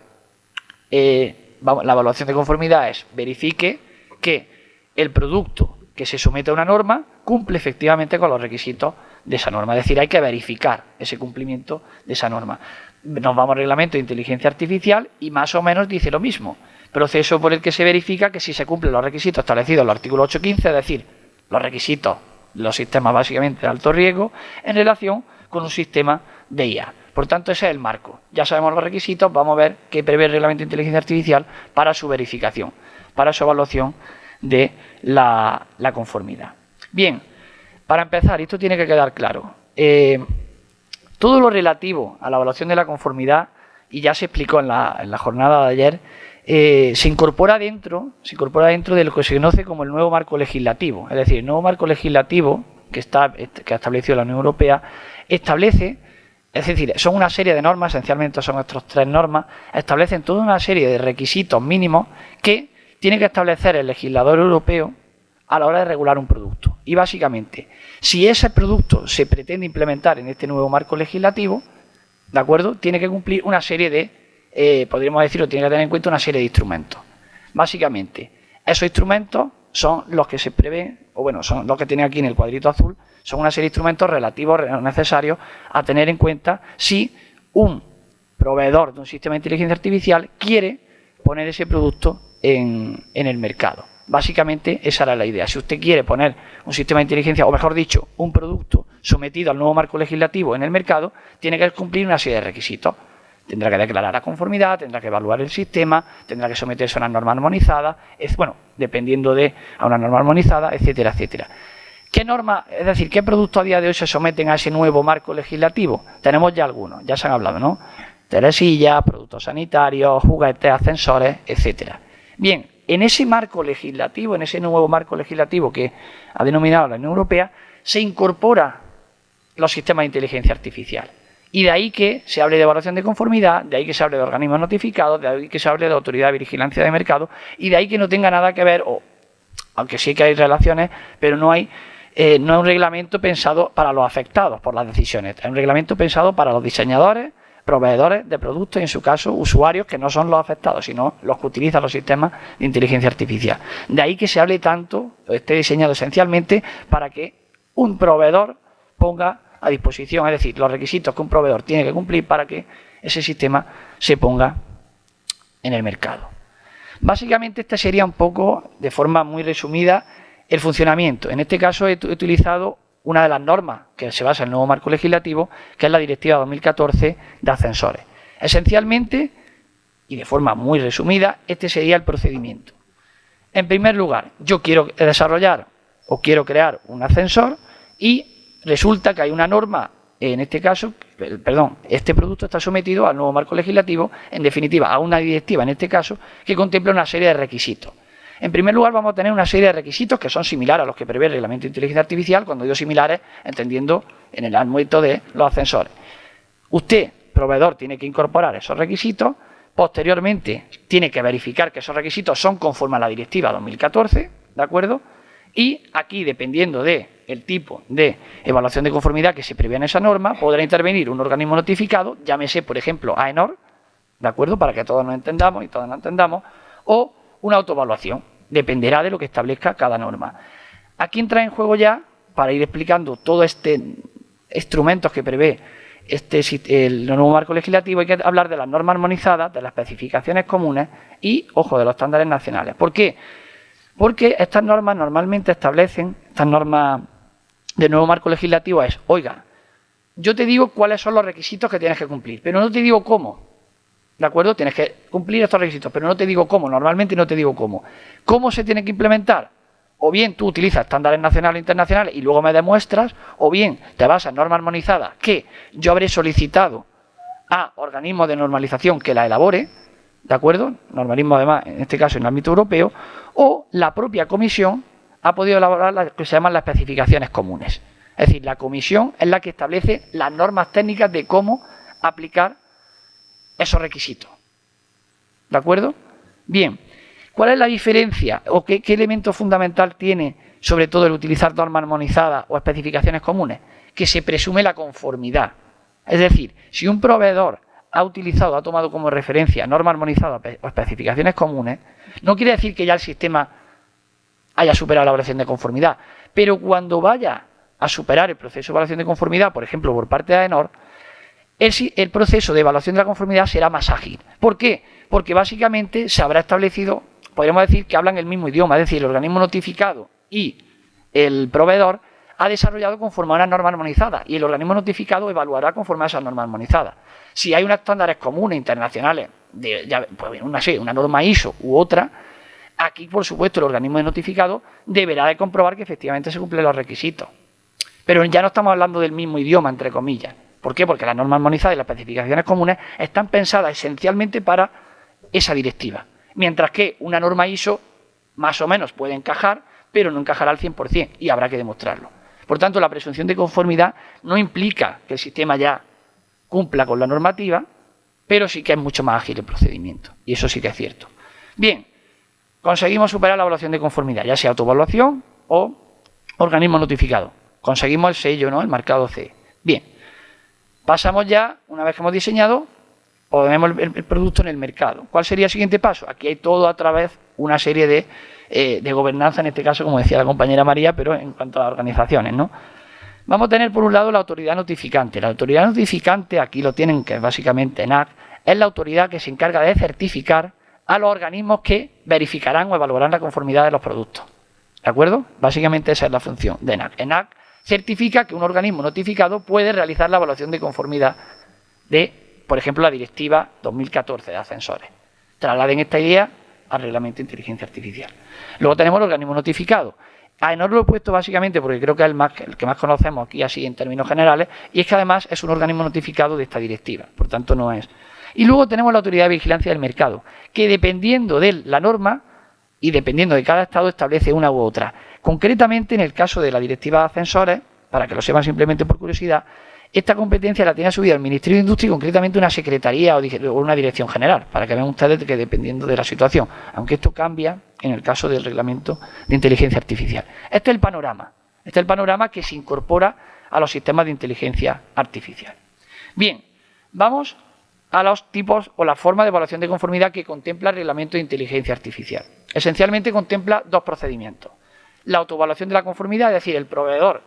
S4: la evaluación de conformidad es verifique que el producto que se somete a una norma cumple efectivamente con los requisitos de esa norma. Es decir, hay que verificar ese cumplimiento de esa norma. Nos vamos al Reglamento de Inteligencia Artificial y más o menos dice lo mismo. Proceso por el que se verifica que si se cumplen los requisitos establecidos en el artículo 8.15, es decir, los requisitos de los sistemas básicamente de alto riesgo en relación con un sistema de IA. Por tanto, ese es el marco. Ya sabemos los requisitos, vamos a ver qué prevé el Reglamento de Inteligencia Artificial para su verificación, para su evaluación de la conformidad. Bien, para empezar, esto tiene que quedar claro. Todo lo relativo a la evaluación de la conformidad, y ya se explicó en la jornada de ayer, se incorpora dentro de lo que se conoce como el nuevo marco legislativo. Es decir, el nuevo marco legislativo que ha establecido la Unión Europea establece, es decir, son una serie de normas, esencialmente son nuestras 3 normas, establecen toda una serie de requisitos mínimos que tiene que establecer el legislador europeo a la hora de regular un producto. Y básicamente, si ese producto se pretende implementar en este nuevo marco legislativo, ¿de acuerdo?, tiene que cumplir una serie de, podríamos decirlo, tiene que tener en cuenta una serie de instrumentos. Básicamente, esos instrumentos son los que se prevén, o bueno, son los que tienen aquí en el cuadrito azul, son una serie de instrumentos relativos necesarios a tener en cuenta si un proveedor de un sistema de inteligencia artificial quiere poner ese producto en el mercado. Básicamente esa era la idea. Si usted quiere poner un sistema de inteligencia, o mejor dicho, un producto sometido al nuevo marco legislativo en el mercado, tiene que cumplir una serie de requisitos. Tendrá que declarar la conformidad, tendrá que evaluar el sistema, tendrá que someterse a una norma armonizada, dependiendo a una norma armonizada, etcétera, etcétera. ¿Qué norma, es decir, qué productos a día de hoy se someten a ese nuevo marco legislativo? Tenemos ya algunos, ya se han hablado, ¿no? Telesillas, productos sanitarios, juguetes, ascensores, etcétera. Bien, en ese marco legislativo, en ese nuevo marco legislativo que ha denominado la Unión Europea, se incorpora los sistemas de inteligencia artificial. Y de ahí que se hable de evaluación de conformidad, de ahí que se hable de organismos notificados, de ahí que se hable de autoridad de vigilancia de mercado, y de ahí que no tenga nada que ver, aunque sí que hay relaciones, pero no es un reglamento pensado para los afectados por las decisiones, es un reglamento pensado para los diseñadores, proveedores de productos y, en su caso, usuarios que no son los afectados, sino los que utilizan los sistemas de inteligencia artificial. De ahí que se hable tanto, esté diseñado esencialmente para que un proveedor ponga a disposición, es decir, los requisitos que un proveedor tiene que cumplir para que ese sistema se ponga en el mercado. Básicamente, este sería un poco, de forma muy resumida, el funcionamiento. En este caso he utilizado una de las normas que se basa en el nuevo marco legislativo, que es la Directiva 2014 de ascensores. Esencialmente, y de forma muy resumida, este sería el procedimiento. En primer lugar, yo quiero desarrollar o quiero crear un ascensor y resulta que hay una norma, en este caso, este producto está sometido al nuevo marco legislativo, en definitiva, a una directiva, en este caso, que contempla una serie de requisitos. En primer lugar, vamos a tener una serie de requisitos que son similares a los que prevé el Reglamento de Inteligencia Artificial, cuando digo similares, entendiendo en el ámbito de los ascensores. Usted, proveedor, tiene que incorporar esos requisitos, posteriormente tiene que verificar que esos requisitos son conformes a la Directiva 2014, ¿de acuerdo?
S5: Y aquí, dependiendo del tipo de evaluación de conformidad que se prevé en esa norma, podrá intervenir un organismo notificado, llámese, por ejemplo, AENOR, ¿de acuerdo? Para que todos nos entendamos y todas nos entendamos, o una autoevaluación. Dependerá de lo que establezca cada norma. Aquí entra en juego ya, para ir explicando todo este instrumentos que prevé el nuevo marco legislativo, hay que hablar de las normas armonizadas, de las especificaciones comunes y, ojo, de los estándares nacionales. ¿Por qué? Porque estas normas normalmente establecen, estas normas del nuevo marco legislativo es, oiga, yo te digo cuáles son los requisitos que tienes que cumplir, pero no te digo cómo. ¿De acuerdo? Tienes que cumplir estos requisitos, pero no te digo cómo, normalmente no te digo cómo. ¿Cómo se tiene que implementar? O bien tú utilizas estándares nacionales e internacionales y luego me demuestras, o bien te vas a normas armonizadas que yo habré solicitado a organismos de normalización que la elabore, ¿de acuerdo? Normalismo además, en este caso en el ámbito europeo, o la propia comisión ha podido elaborar las que se llaman las especificaciones comunes. Es decir, la comisión es la que establece las normas técnicas de cómo aplicar esos requisitos. ¿De acuerdo? Bien. ¿Cuál es la diferencia o qué elemento fundamental tiene, sobre todo, el utilizar normas armonizadas o especificaciones comunes? Que se presume la conformidad. Es decir, si un proveedor ha utilizado, ha tomado como referencia normas armonizadas o especificaciones comunes, no quiere decir que ya el sistema haya superado la evaluación de conformidad, pero cuando vaya a superar el proceso de evaluación de conformidad, por ejemplo, por parte de AENOR, el proceso de evaluación de la conformidad será más ágil. ¿Por qué? Porque básicamente se habrá establecido, podríamos decir que hablan el mismo idioma, es decir, el organismo notificado y el proveedor ha desarrollado conforme a una norma armonizada y el organismo notificado evaluará conforme a esas normas armonizadas. Si hay unos estándares comunes internacionales, pues una norma ISO u otra, aquí, por supuesto, el organismo notificado deberá de comprobar que efectivamente se cumplen los requisitos. Pero ya no estamos hablando del mismo idioma, entre comillas. ¿Por qué? Porque las normas armonizadas y las especificaciones comunes están pensadas esencialmente para esa directiva. Mientras que una norma ISO más o menos puede encajar, pero no encajará al 100% y habrá que demostrarlo. Por tanto, la presunción de conformidad no implica que el sistema ya cumpla con la normativa, pero sí que es mucho más ágil el procedimiento. Y eso sí que es cierto. Bien, conseguimos superar la evaluación de conformidad, ya sea autoevaluación o organismo notificado. Conseguimos el sello, ¿no? El marcado CE. Bien, pasamos ya, una vez que hemos diseñado, ponemos el producto en el mercado. ¿Cuál sería el siguiente paso? Aquí hay todo a través una serie de gobernanza, en este caso, como decía la compañera María, pero en cuanto a organizaciones, ¿no? Vamos a tener, por un lado, la autoridad notificante. La autoridad notificante, aquí lo tienen, que es básicamente ENAC, es la autoridad que se encarga de certificar a los organismos que verificarán o evaluarán la conformidad de los productos. ¿De acuerdo? Básicamente esa es la función de ENAC. ENAC certifica que un organismo notificado puede realizar la evaluación de conformidad de, por ejemplo, la Directiva 2014 de ascensores. Trasladen esta idea al Reglamento de Inteligencia Artificial. Luego tenemos el organismo notificado. AENOR lo he puesto básicamente porque creo que es el que más conocemos aquí así en términos generales, y es que además es un organismo notificado de esta directiva, por tanto no es. Y luego tenemos la Autoridad de Vigilancia del Mercado, que dependiendo de la norma y dependiendo de cada estado establece una u otra. Concretamente en el caso de la Directiva de Ascensores, para que lo sepan simplemente por curiosidad, esta competencia la tiene asumida el Ministerio de Industria y concretamente una secretaría o una dirección general, para que vean ustedes que dependiendo de la situación, aunque esto cambia en el caso del Reglamento de Inteligencia Artificial. Este es el panorama. Este es el panorama que se incorpora a los sistemas de inteligencia artificial. Bien, vamos a los tipos o la forma de evaluación de conformidad que contempla el Reglamento de Inteligencia Artificial. Esencialmente contempla dos procedimientos. La autoevaluación de la conformidad, es decir, el proveedor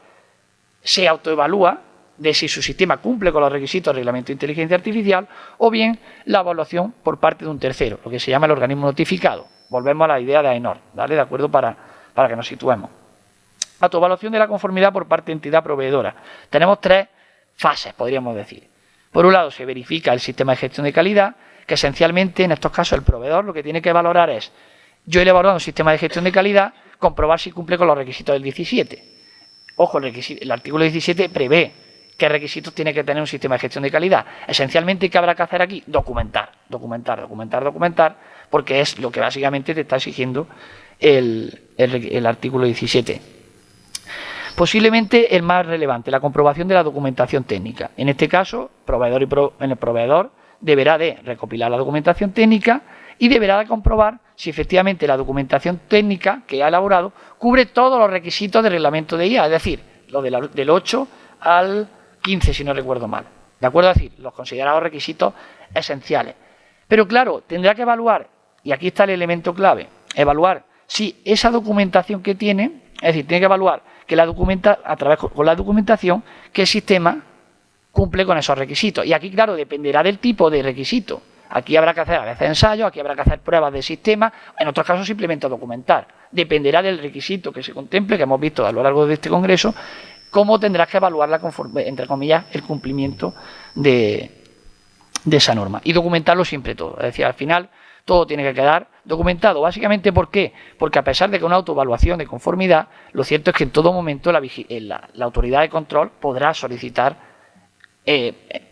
S5: se autoevalúa de si su sistema cumple con los requisitos del Reglamento de Inteligencia Artificial, o bien la evaluación por parte de un tercero, lo que se llama el organismo notificado. Volvemos a la idea de AENOR, ¿vale? ¿De acuerdo? Para que nos situemos. Autoevaluación de la conformidad por parte de entidad proveedora. Tenemos tres fases, podríamos decir. Por un lado, se verifica el sistema de gestión de calidad, que esencialmente, en estos casos, el proveedor lo que tiene que valorar es, yo he elaborado un sistema de gestión de calidad, comprobar si cumple con los requisitos del 17. Ojo, el artículo 17 prevé qué requisitos tiene que tener un sistema de gestión de calidad. Esencialmente, ¿qué habrá que hacer aquí? Documentar, porque es lo que básicamente te está exigiendo el artículo 17. Posiblemente el más relevante, la comprobación de la documentación técnica. En este caso, el proveedor deberá de recopilar la documentación técnica y deberá de comprobar si efectivamente la documentación técnica que ha elaborado cubre todos los requisitos del reglamento de IA, es decir, lo del 8 al 15, si no recuerdo mal. ¿De acuerdo? Es decir, los considerados requisitos esenciales. Pero claro, tendrá que evaluar, y aquí está el elemento clave, evaluar si esa documentación que tiene, es decir, tiene que evaluar que con la documentación que el sistema cumple con esos requisitos. Y aquí, claro, dependerá del tipo de requisito. Aquí habrá que hacer a veces ensayos, aquí habrá que hacer pruebas de sistema, en otros casos simplemente documentar. Dependerá del requisito que se contemple, que hemos visto a lo largo de este congreso, cómo tendrás que evaluar, entre comillas, el cumplimiento de esa norma. Y documentarlo siempre todo. Es decir, al final todo tiene que quedar documentado. Básicamente, ¿por qué? Porque a pesar de que una autoevaluación de conformidad, lo cierto es que en todo momento la autoridad de control podrá solicitar,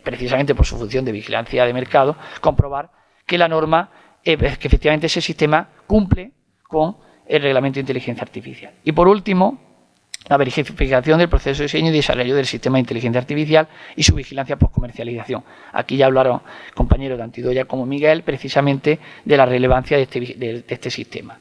S5: precisamente por su función de vigilancia de mercado, comprobar que la norma, que efectivamente ese sistema cumple con el reglamento de inteligencia artificial. Y por último, la verificación del proceso de diseño y desarrollo del sistema de inteligencia artificial y su vigilancia post-comercialización. Aquí ya hablaron compañeros de Antidoya como Miguel, precisamente de la relevancia de este sistema.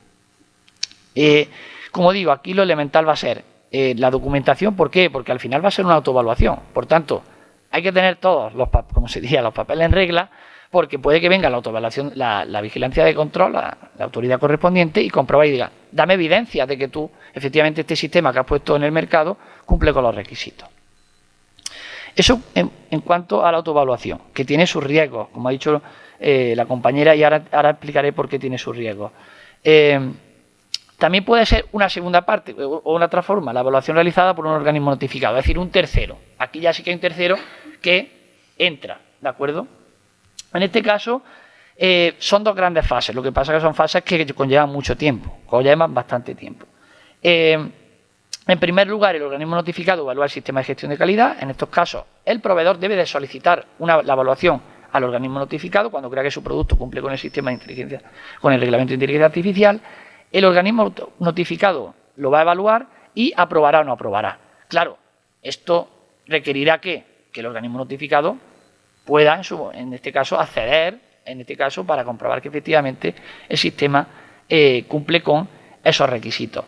S5: Como digo, aquí lo elemental va a ser la documentación. ¿Por qué? Porque al final va a ser una autoevaluación. Por tanto, hay que tener todos los papeles en regla, porque puede que venga la autoevaluación, la vigilancia de control, la autoridad correspondiente, y comprobar y diga, dame evidencia de que tú, efectivamente, este sistema que has puesto en el mercado cumple con los requisitos. Eso en cuanto a la autoevaluación, que tiene sus riesgos, como ha dicho la compañera, y ahora explicaré por qué tiene sus riesgos. También puede ser una segunda parte o una otra forma, la evaluación realizada por un organismo notificado, es decir, un tercero. Aquí ya sí que hay un tercero que entra, ¿de acuerdo? En este caso, son dos grandes fases. Lo que pasa es que son fases que conllevan mucho tiempo, conllevan bastante tiempo. En primer lugar, el organismo notificado evalúa el sistema de gestión de calidad. En estos casos, el proveedor debe de solicitar la evaluación al organismo notificado cuando crea que su producto cumple con el sistema de inteligencia, con el reglamento de inteligencia artificial. El organismo notificado lo va a evaluar y aprobará o no aprobará. Claro, esto requerirá que el organismo notificado pueda, en este caso, acceder, para comprobar que efectivamente el sistema cumple con esos requisitos.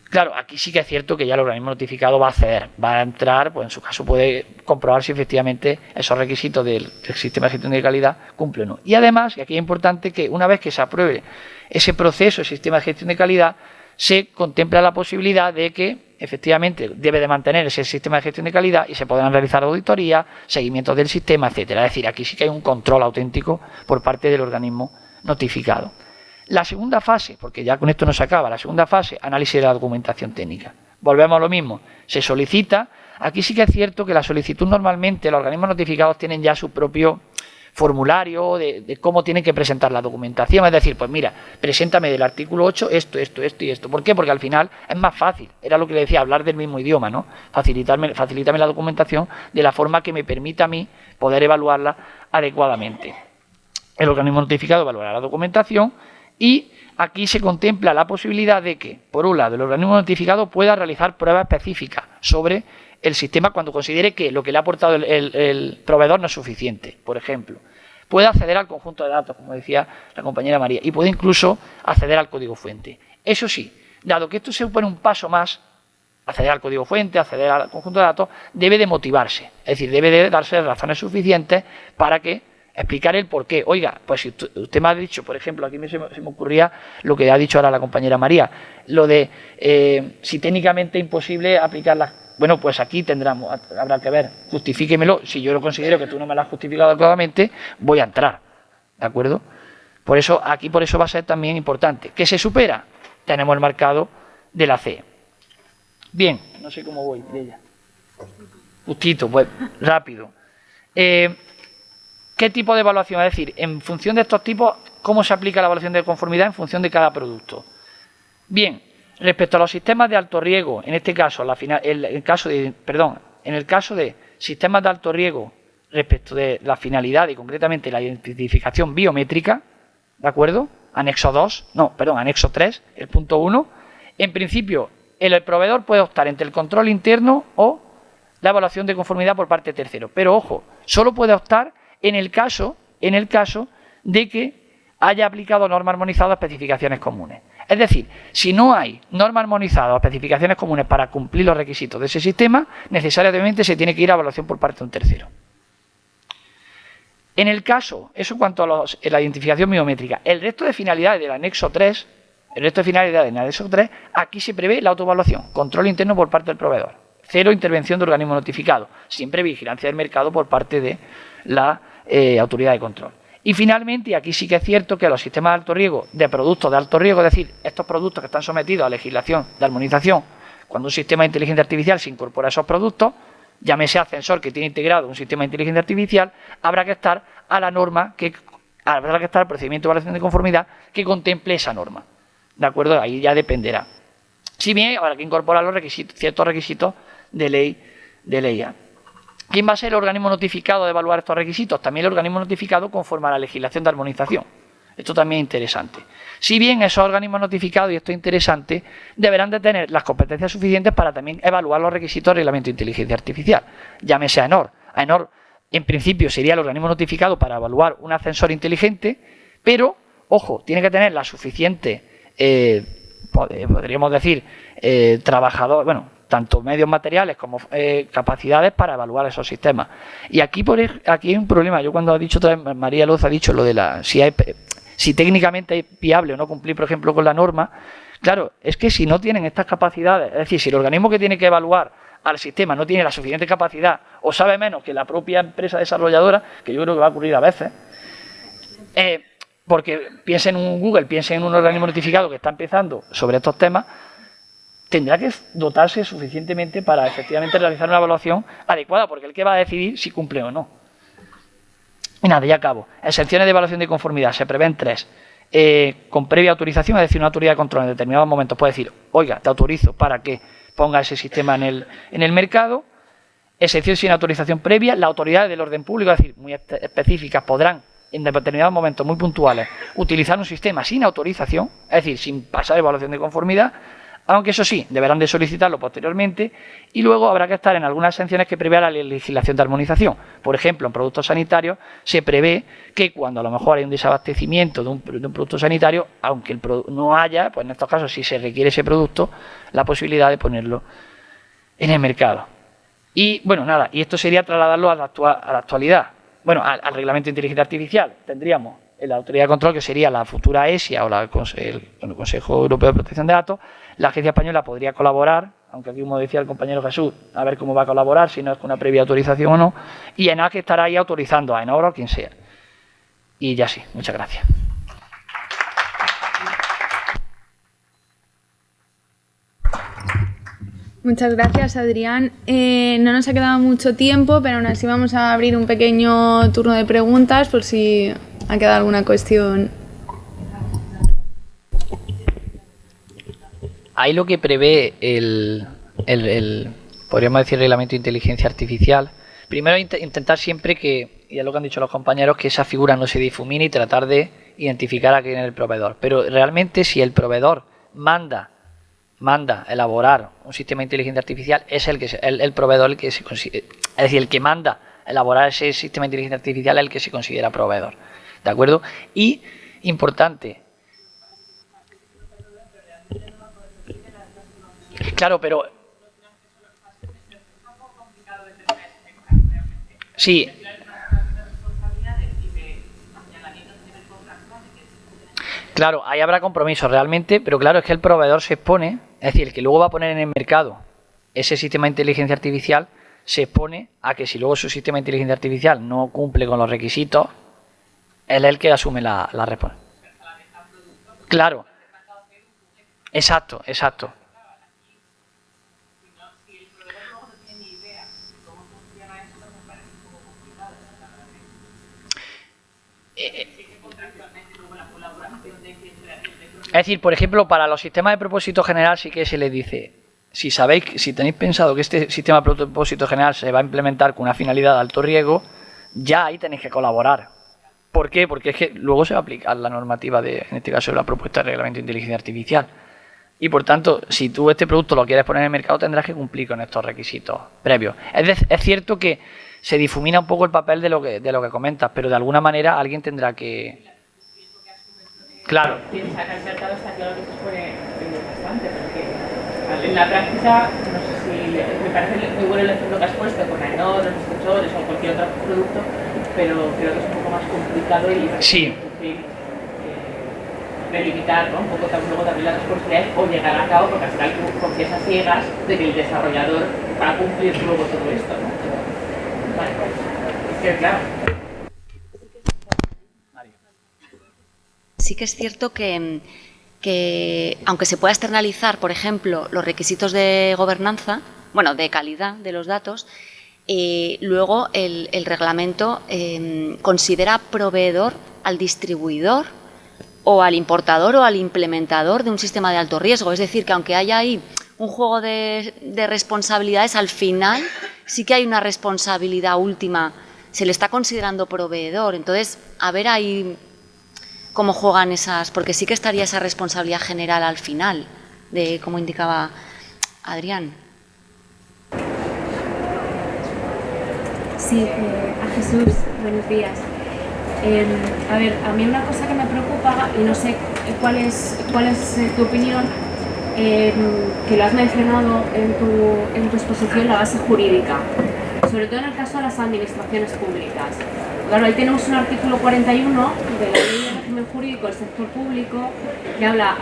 S5: Claro, aquí sí que es cierto que ya el organismo notificado va a acceder, va a entrar, pues en su caso puede comprobar si efectivamente esos requisitos del sistema de gestión de calidad cumplen o no. Y además, y aquí es importante que una vez que se apruebe ese proceso, el sistema de gestión de calidad, se contempla la posibilidad de que efectivamente debe de mantener ese sistema de gestión de calidad y se podrán realizar auditorías, seguimientos del sistema, etcétera. Es decir, aquí sí que hay un control auténtico por parte del organismo notificado. La segunda fase, porque ya con esto no se acaba, la segunda fase, análisis de la documentación técnica. Volvemos a lo mismo, se solicita. Aquí sí que es cierto que la solicitud normalmente los organismos notificados tienen ya su propio formulario de cómo tienen que presentar la documentación, es decir, pues mira, preséntame del artículo 8 esto y esto. ¿Por qué? Porque al final es más fácil, era lo que le decía, hablar del mismo idioma, ¿no? Facilítame la documentación de la forma que me permita a mí poder evaluarla adecuadamente. El organismo notificado evaluará la documentación y aquí se contempla la posibilidad de que, por un lado, el organismo notificado pueda realizar pruebas específicas sobre el sistema cuando considere que lo que le ha aportado el proveedor no es suficiente, por ejemplo. Puede acceder al conjunto de datos, como decía la compañera María, y puede incluso acceder al código fuente. Eso sí, dado que esto se supone un paso más, acceder al código fuente, acceder al conjunto de datos, debe de motivarse, es decir, debe de darse razones suficientes para que explicar el por qué. Oiga, pues si usted me ha dicho, por ejemplo, aquí se me ocurría lo que ha dicho ahora la compañera María, lo de si técnicamente es imposible aplicarlas. Bueno, pues aquí habrá que ver, justifíquemelo. Si yo lo considero que tú no me lo has justificado adecuadamente, voy a entrar, ¿de acuerdo? Por eso va a ser también importante. ¿Qué se supera? Tenemos el marcado de la CE. Bien, no sé cómo voy de ella. Justito, pues rápido. ¿Qué tipo de evaluación? Es decir, en función de estos tipos, ¿cómo se aplica la evaluación de conformidad en función de cada producto? Bien, respecto a los sistemas de alto riesgo, en este caso, en el caso de sistemas de alto riesgo respecto de la finalidad y concretamente la identificación biométrica, ¿de acuerdo? Anexo 3, el punto 1. En principio, el proveedor puede optar entre el control interno o la evaluación de conformidad por parte de tercero. Pero ojo, solo puede optar en el caso de que haya aplicado norma armonizada a especificaciones comunes. Es decir, si no hay norma armonizada o especificaciones comunes para cumplir los requisitos de ese sistema, necesariamente se tiene que ir a evaluación por parte de un tercero. En el caso, eso en cuanto a la identificación biométrica, el resto de finalidades del anexo 3, aquí se prevé la autoevaluación, control interno por parte del proveedor, cero intervención de organismo notificado, siempre vigilancia del mercado por parte de la autoridad de control. Y finalmente, y aquí sí que es cierto que los sistemas de alto riesgo, de productos de alto riesgo, es decir, estos productos que están sometidos a legislación de armonización, cuando un sistema de inteligencia artificial se incorpora a esos productos, llámese ascensor que tiene integrado un sistema de inteligencia artificial, habrá que estar a la norma, habrá que estar al procedimiento de evaluación de conformidad que contemple esa norma. ¿De acuerdo? Ahí ya dependerá. Si bien habrá que incorporar los requisitos, ciertos requisitos de ley. ¿Quién va a ser el organismo notificado de evaluar estos requisitos? También el organismo notificado conforme a la legislación de armonización. Esto también es interesante. Si bien esos organismos notificados, y esto es interesante, deberán de tener las competencias suficientes para también evaluar los requisitos del reglamento de inteligencia artificial. Llámese AENOR. AENOR, en principio, sería el organismo notificado para evaluar un ascensor inteligente, pero, ojo, tiene que tener la suficiente, podríamos decir, trabajador, bueno, tanto medios materiales como capacidades para evaluar esos sistemas. Y aquí hay un problema. Yo cuando ha dicho otra vez, María Loz ha dicho lo de si técnicamente es viable o no cumplir, por ejemplo, con la norma. Claro, es que si no tienen estas capacidades, es decir, si el organismo que tiene que evaluar al sistema no tiene la suficiente capacidad o sabe menos que la propia empresa desarrolladora, que yo creo que va a ocurrir a veces, porque piensen en un Google, piensen en un organismo notificado que está empezando sobre estos temas, tendrá que dotarse suficientemente para efectivamente realizar una evaluación adecuada, porque el que va a decidir si cumple o no. Y nada, ya acabo. Exenciones de evaluación de conformidad, se prevén 3. Con previa autorización, es decir, una autoridad de control en determinados momentos puede decir, oiga, te autorizo para que ponga ese sistema en el mercado. Exención sin autorización previa, las autoridades del orden público, es decir, muy específicas, podrán en determinados momentos muy puntuales utilizar un sistema sin autorización, es decir, sin pasar evaluación de conformidad, aunque eso sí, deberán de solicitarlo posteriormente, y luego habrá que estar en algunas exenciones que prevea la legislación de armonización. Por ejemplo, en productos sanitarios se prevé que cuando a lo mejor hay un desabastecimiento de un producto sanitario, aunque no haya, pues en estos casos si se requiere ese producto, la posibilidad de ponerlo en el mercado. Y bueno, nada, y esto sería trasladarlo a la actualidad. Bueno, al reglamento de inteligencia artificial tendríamos la autoridad de control, que sería la futura ESIA o el Consejo Europeo de Protección de Datos. La Agencia Española podría colaborar, aunque aquí, como decía el compañero Jesús, a ver cómo va a colaborar, si no es con una previa autorización o no, y ENAC estará ahí autorizando a AENOR o a quien sea. Y ya sí, muchas gracias.
S1: Muchas gracias, Adrián. No nos ha quedado mucho tiempo, pero aún así vamos a abrir un pequeño turno de preguntas por si ha quedado alguna cuestión.
S4: Ahí lo que prevé podríamos decir, reglamento de inteligencia artificial. Primero, intentar siempre que, y es lo que han dicho los compañeros, que esa figura no se difumine y tratar de identificar a quién es el proveedor. Pero realmente, si el proveedor manda elaborar un sistema de inteligencia artificial, es el proveedor el que se considera, es decir, el que manda elaborar ese sistema de inteligencia artificial es el que se considera proveedor. ¿De acuerdo? Y, importante. Claro, pero sí. Claro, ahí habrá compromiso realmente, pero claro, es que el proveedor se expone, es decir, el que luego va a poner en el mercado ese sistema de inteligencia artificial, se expone a que si luego su sistema de inteligencia artificial no cumple con los requisitos, él es el que asume la responsabilidad. Claro. Exacto. Es decir, por ejemplo, para los sistemas de propósito general sí que se les dice, si tenéis pensado que este sistema de propósito general se va a implementar con una finalidad de alto riesgo, ya ahí tenéis que colaborar. ¿Por qué? Porque es que luego se va a aplicar la normativa en este caso, la propuesta de reglamento de inteligencia artificial. Y por tanto, si tú este producto lo quieres poner en el mercado, tendrás que cumplir con estos requisitos previos. Es cierto que se difumina un poco el papel de lo que comentas, pero de alguna manera alguien tendrá que...
S5: Claro.
S6: Piensa que al mercado está claro que se puede bastante, porque en la práctica, no sé si me parece muy bueno el ejemplo que has puesto con Aenor, los extensores o cualquier otro producto, pero creo que es un poco más complicado y
S5: Sí.
S6: delimitar, ¿no? Un poco luego también las responsabilidades o llegar a cabo, porque al final tú confías a ciegas de que el desarrollador va a cumplir luego todo esto, ¿no? Vale, es que claro.
S3: Sí que es cierto que aunque se pueda externalizar, por ejemplo, los requisitos de gobernanza, bueno, de calidad de los datos, luego el reglamento considera proveedor al distribuidor o al importador o al implementador de un sistema de alto riesgo. Es decir, que aunque haya ahí un juego de responsabilidades, al final sí que hay una responsabilidad última, se le está considerando proveedor. Entonces, a ver ahí cómo juegan esas, porque sí que estaría esa responsabilidad general al final, de como indicaba Adrián.
S7: Sí, a Jesús, buenos días. A ver, a mí una cosa que me preocupa, y no sé cuál es tu opinión, que lo has mencionado en tu exposición, la base jurídica, sobre todo en el caso de las administraciones públicas. Claro, ahí tenemos un artículo 41 de la Ley de Régimen Jurídico del Sector Público que habla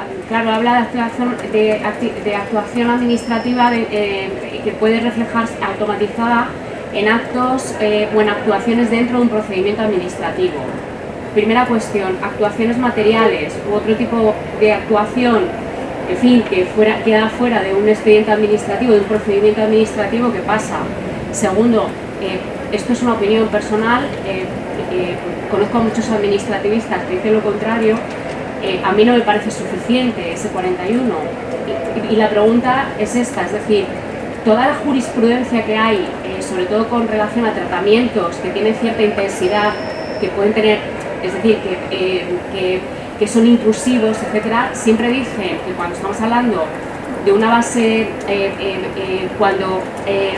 S7: de actuación administrativa que puede reflejarse automatizada en actos o en actuaciones dentro de un procedimiento administrativo. Primera cuestión, actuaciones materiales u otro tipo de actuación, en fin, que queda fuera de un expediente administrativo, de un procedimiento administrativo, ¿qué pasa? Segundo, esto es una opinión personal, conozco a muchos administrativistas que dicen lo contrario, a mí no me parece suficiente ese 41. Y la pregunta es esta, es decir, toda la jurisprudencia que hay, sobre todo con relación a tratamientos que tienen cierta intensidad, que pueden tener, es decir, que son intrusivos, etcétera, siempre dicen que cuando estamos hablando de una base, cuando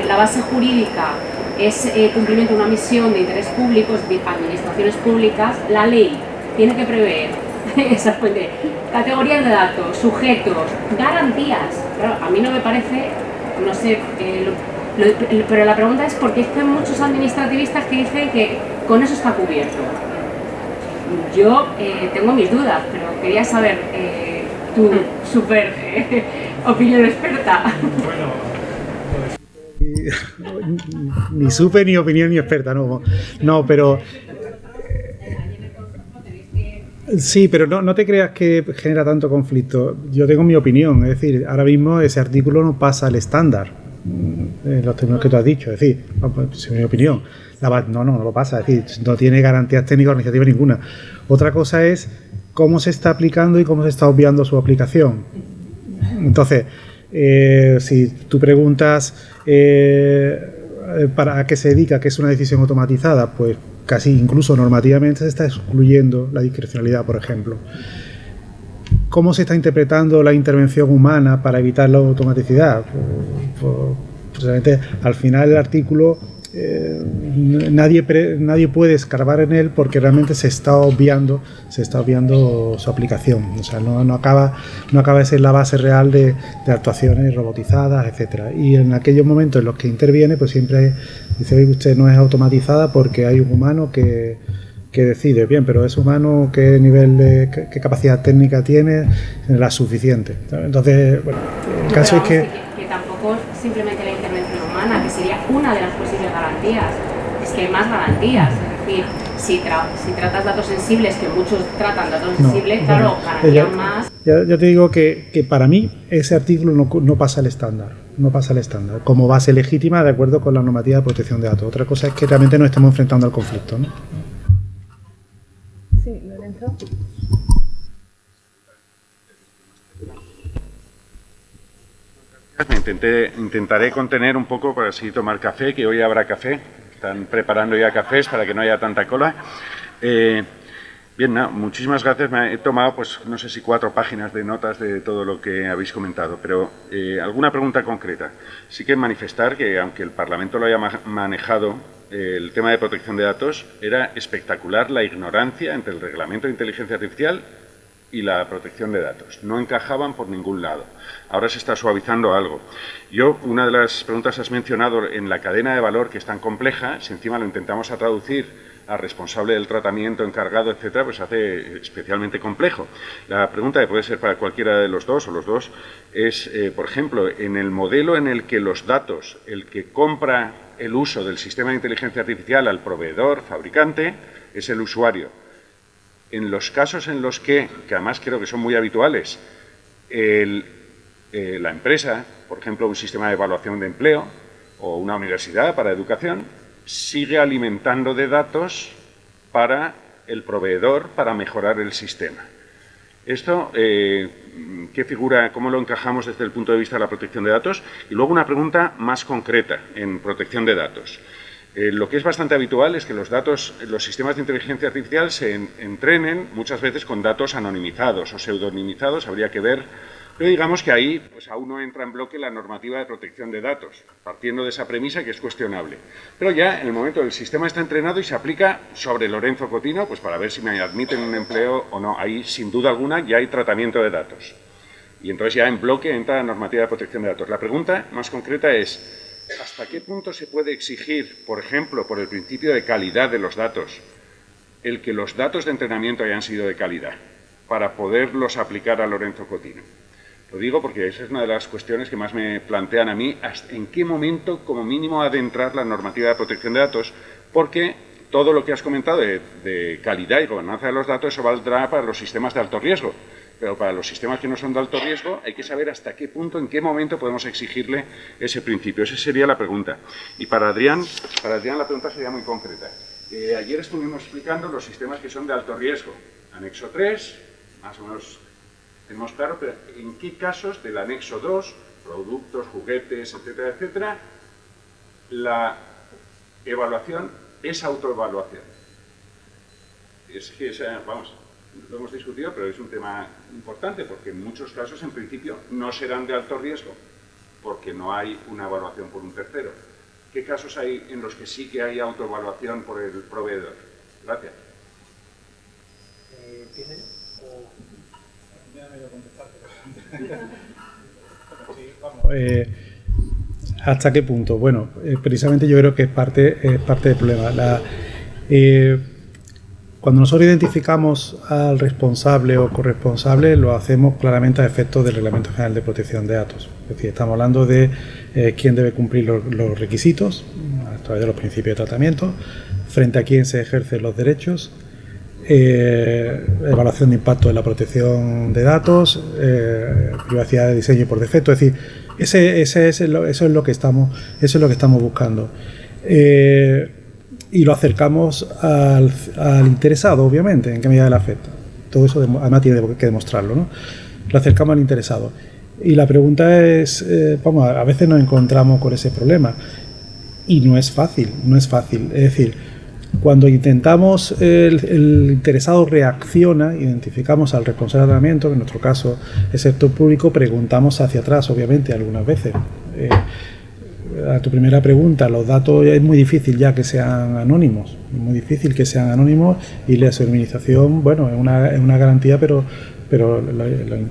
S7: la base jurídica es cumplimiento de una misión de interés público, es decir, administraciones públicas, la ley tiene que prever exactamente categorías de datos, sujetos, garantías. Claro, a mí no me parece, no sé, pero la pregunta es porque hay muchos administrativistas que dicen que con eso está cubierto. Yo tengo mis dudas, pero quería saber tu súper opinión experta.
S2: Ni supe ni opinión ni experta, no, pero sí, pero no te creas que genera tanto conflicto. Yo tengo mi opinión, es decir, ahora mismo ese artículo no pasa el estándar en los términos que tú has dicho, es decir, es mi opinión. No lo pasa, es decir, no tiene garantías técnicas organizativas ninguna. Otra cosa es cómo se está aplicando y cómo se está obviando su aplicación. Entonces, si tú preguntas para qué se dedica, que es una decisión automatizada, pues casi incluso normativamente se está excluyendo la discrecionalidad, por ejemplo. ¿Cómo se está interpretando la intervención humana para evitar la automaticidad? Pues realmente, al final el artículo nadie puede escarbar en él porque realmente se está obviando su aplicación. O sea, no acaba de ser la base real de actuaciones robotizadas, etcétera. Y en aquellos momentos en los que interviene, pues siempre dice que usted no es automatizada porque hay un humano que decide. Bien, pero ese humano, ¿qué nivel qué capacidad técnica tiene? La suficiente. Entonces, bueno, el caso es que
S7: tampoco simplemente la intervención humana, que sería una de las posibles garantías. Es que hay más garantías. Es decir, si tratas datos sensibles, que muchos tratan datos sensibles, claro, garantías más.
S2: Ya te digo que para mí ese artículo no pasa el estándar. No pasa el estándar. Como base legítima de acuerdo con la normativa de protección de datos. Otra cosa es que realmente nos estemos enfrentando al conflicto, ¿no?
S1: Sí, Lorenzo.
S8: Intentaré contener un poco para así tomar café, que hoy habrá café. Están preparando ya cafés para que no haya tanta cola. Bien, muchísimas gracias. Me he tomado, pues no sé si 4 páginas de notas de todo lo que habéis comentado, pero alguna pregunta concreta. Sí que manifestar que, aunque el Parlamento lo haya manejado, el tema de protección de datos, era espectacular la ignorancia entre el Reglamento de Inteligencia Artificial y la protección de datos. No encajaban por ningún lado. Ahora se está suavizando algo. Una de las preguntas has mencionado en la cadena de valor, que es tan compleja, si encima lo intentamos a traducir al responsable del tratamiento, encargado, etcétera, pues hace especialmente complejo. La pregunta, que puede ser para cualquiera de los dos o los dos, es, por ejemplo, en el modelo en el que los datos, el que compra el uso del sistema de inteligencia artificial al proveedor, fabricante, es el usuario. En los casos en los que además creo que son muy habituales, la empresa, por ejemplo, un sistema de evaluación de empleo o una universidad para educación, sigue alimentando de datos para el proveedor para mejorar el sistema. Esto, ¿qué figura, cómo lo encajamos desde el punto de vista de la protección de datos? Y luego una pregunta más concreta en protección de datos. Lo que es bastante habitual es que los sistemas de inteligencia artificial se entrenen muchas veces con datos anonimizados o pseudonimizados, habría que ver. Pero digamos que ahí pues aún no entra en bloque la normativa de protección de datos, partiendo de esa premisa que es cuestionable. Pero ya en el momento el sistema está entrenado y se aplica sobre Lorenzo Cotino, pues para ver si me admiten un empleo o no. Ahí, sin duda alguna, ya hay tratamiento de datos. Y entonces ya en bloque entra la normativa de protección de datos. La pregunta más concreta es, ¿hasta qué punto se puede exigir, por ejemplo, por el principio de calidad de los datos, el que los datos de entrenamiento hayan sido de calidad, para poderlos aplicar a Lorenzo Cotino? Lo digo porque esa es una de las cuestiones que más me plantean a mí, en qué momento, como mínimo, ha de entrar la normativa de protección de datos, porque todo lo que has comentado de calidad y gobernanza de los datos, eso valdrá para los sistemas de alto riesgo. Pero para los sistemas que no son de alto riesgo, hay que saber hasta qué punto, en qué momento podemos exigirle ese principio. Esa sería la pregunta. Y para Adrián la pregunta sería muy concreta. Ayer estuvimos explicando los sistemas que son de alto riesgo. Anexo 3, más o menos tenemos claro, pero ¿en qué casos del anexo 2, productos, juguetes, etcétera, etcétera, la evaluación es autoevaluación? Es que, vamos, lo hemos discutido, pero es un tema importante, porque en muchos casos, en principio, no serán de alto riesgo, porque no hay una evaluación por un tercero. ¿Qué casos hay en los que sí que hay autoevaluación por el proveedor? Gracias.
S2: ¿Hasta qué punto? Bueno, precisamente yo creo que es parte del problema. Cuando nosotros identificamos al responsable o corresponsable, lo hacemos claramente a efectos del Reglamento General de Protección de Datos. Es decir, estamos hablando de quién debe cumplir los requisitos a través de los principios de tratamiento, frente a quién se ejercen los derechos, evaluación de impacto de la protección de datos, privacidad de diseño por defecto. Es decir, eso es lo que estamos buscando. Y lo acercamos al interesado, obviamente, en qué medida le afecta. Todo eso además tiene que demostrarlo, ¿no? Lo acercamos al interesado. Y la pregunta es, a veces nos encontramos con ese problema. Y no es fácil. Es decir, cuando intentamos, el interesado reacciona, identificamos al responsable de tratamiento, que en nuestro caso es sector público, preguntamos hacia atrás, obviamente, algunas veces. A tu primera pregunta, los datos es muy difícil ya que sean anónimos, y la pseudonimización, bueno, es una garantía, pero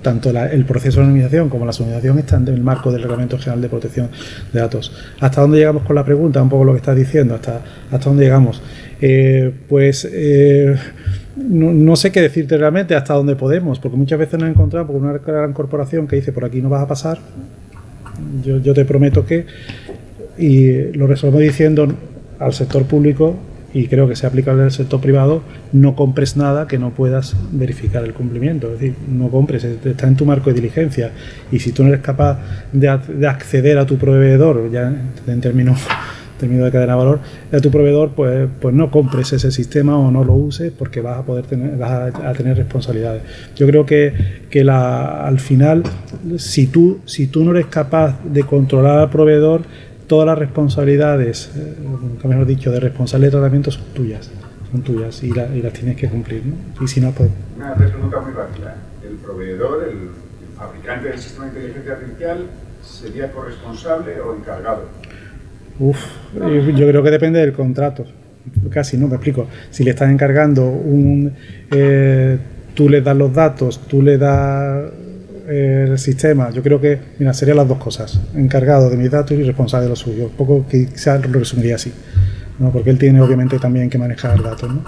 S2: tanto el proceso de anonimización como la pseudonimización están en el marco del Reglamento General de Protección de Datos. ¿Hasta dónde llegamos con la pregunta? Un poco lo que estás diciendo, ¿hasta dónde llegamos? No sé qué decirte realmente hasta dónde podemos, porque muchas veces nos encontramos con una gran corporación que dice por aquí no vas a pasar. Yo te prometo que, y lo resolvemos diciendo al sector público, y creo que se aplica al sector privado, no compres nada que no puedas verificar el cumplimiento. Es decir, no compres, está en tu marco de diligencia, y si tú no eres capaz de acceder a tu proveedor, ya en términos de cadena de valor, a tu proveedor, pues no compres ese sistema o no lo uses, porque vas a tener responsabilidades. Yo creo que al final, si tú no eres capaz de controlar al proveedor, todas las responsabilidades, mejor dicho, de responsable de tratamiento son tuyas y las tienes que cumplir, ¿no? Y si no, pues...
S8: Una pregunta muy rápida. ¿El proveedor, el fabricante del sistema de inteligencia artificial, sería corresponsable o encargado?
S2: Yo creo que depende del contrato. Casi, ¿no? Me explico. Si le estás encargando tú les das los datos, tú le das el sistema. Yo creo que, mira, serían las dos cosas: encargado de mis datos y responsable de los suyos. Un poco quizás lo resumiría así, ¿no? Porque él tiene obviamente también que manejar datos, ¿no?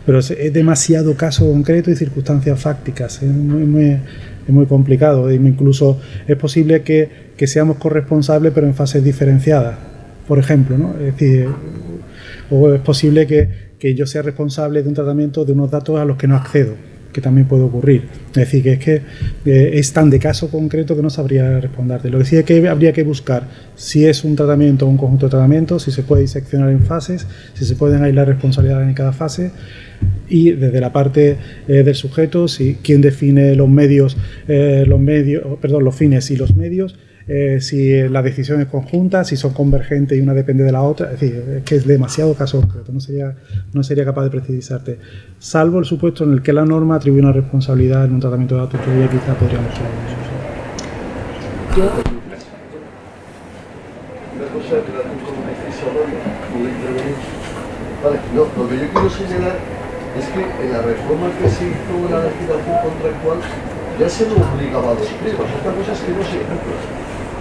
S2: Pero es demasiado caso concreto y circunstancias fácticas. Es muy complicado. Incluso es posible que seamos corresponsables, pero en fases diferenciadas, por ejemplo, ¿no? Es decir, o es posible que yo sea responsable de un tratamiento de unos datos a los que no accedo, que también puede ocurrir. Es decir, que es tan de caso concreto que no sabría responderte. Lo que sí es que habría que buscar si es un tratamiento o un conjunto de tratamientos, si se puede diseccionar en fases, si se pueden aislar responsabilidades en cada fase, y desde la parte del sujeto, si quién define los fines y los medios, si la decisión es conjunta, si son convergentes y una depende de la otra. Es decir, es que es demasiado caso concreto, no sería capaz de precisarte, salvo el supuesto en el que la norma atribuye una responsabilidad en un tratamiento de datos, que quizá podríamos hablar.
S9: Una cosa que la tengo como desarrollo, puedo intervenir. Vale, no, lo que yo quiero señalar es que en la reforma que se hizo en la legislación contractual ya se lo obligaba a los pliegos. Otra cosa es que no se cumple.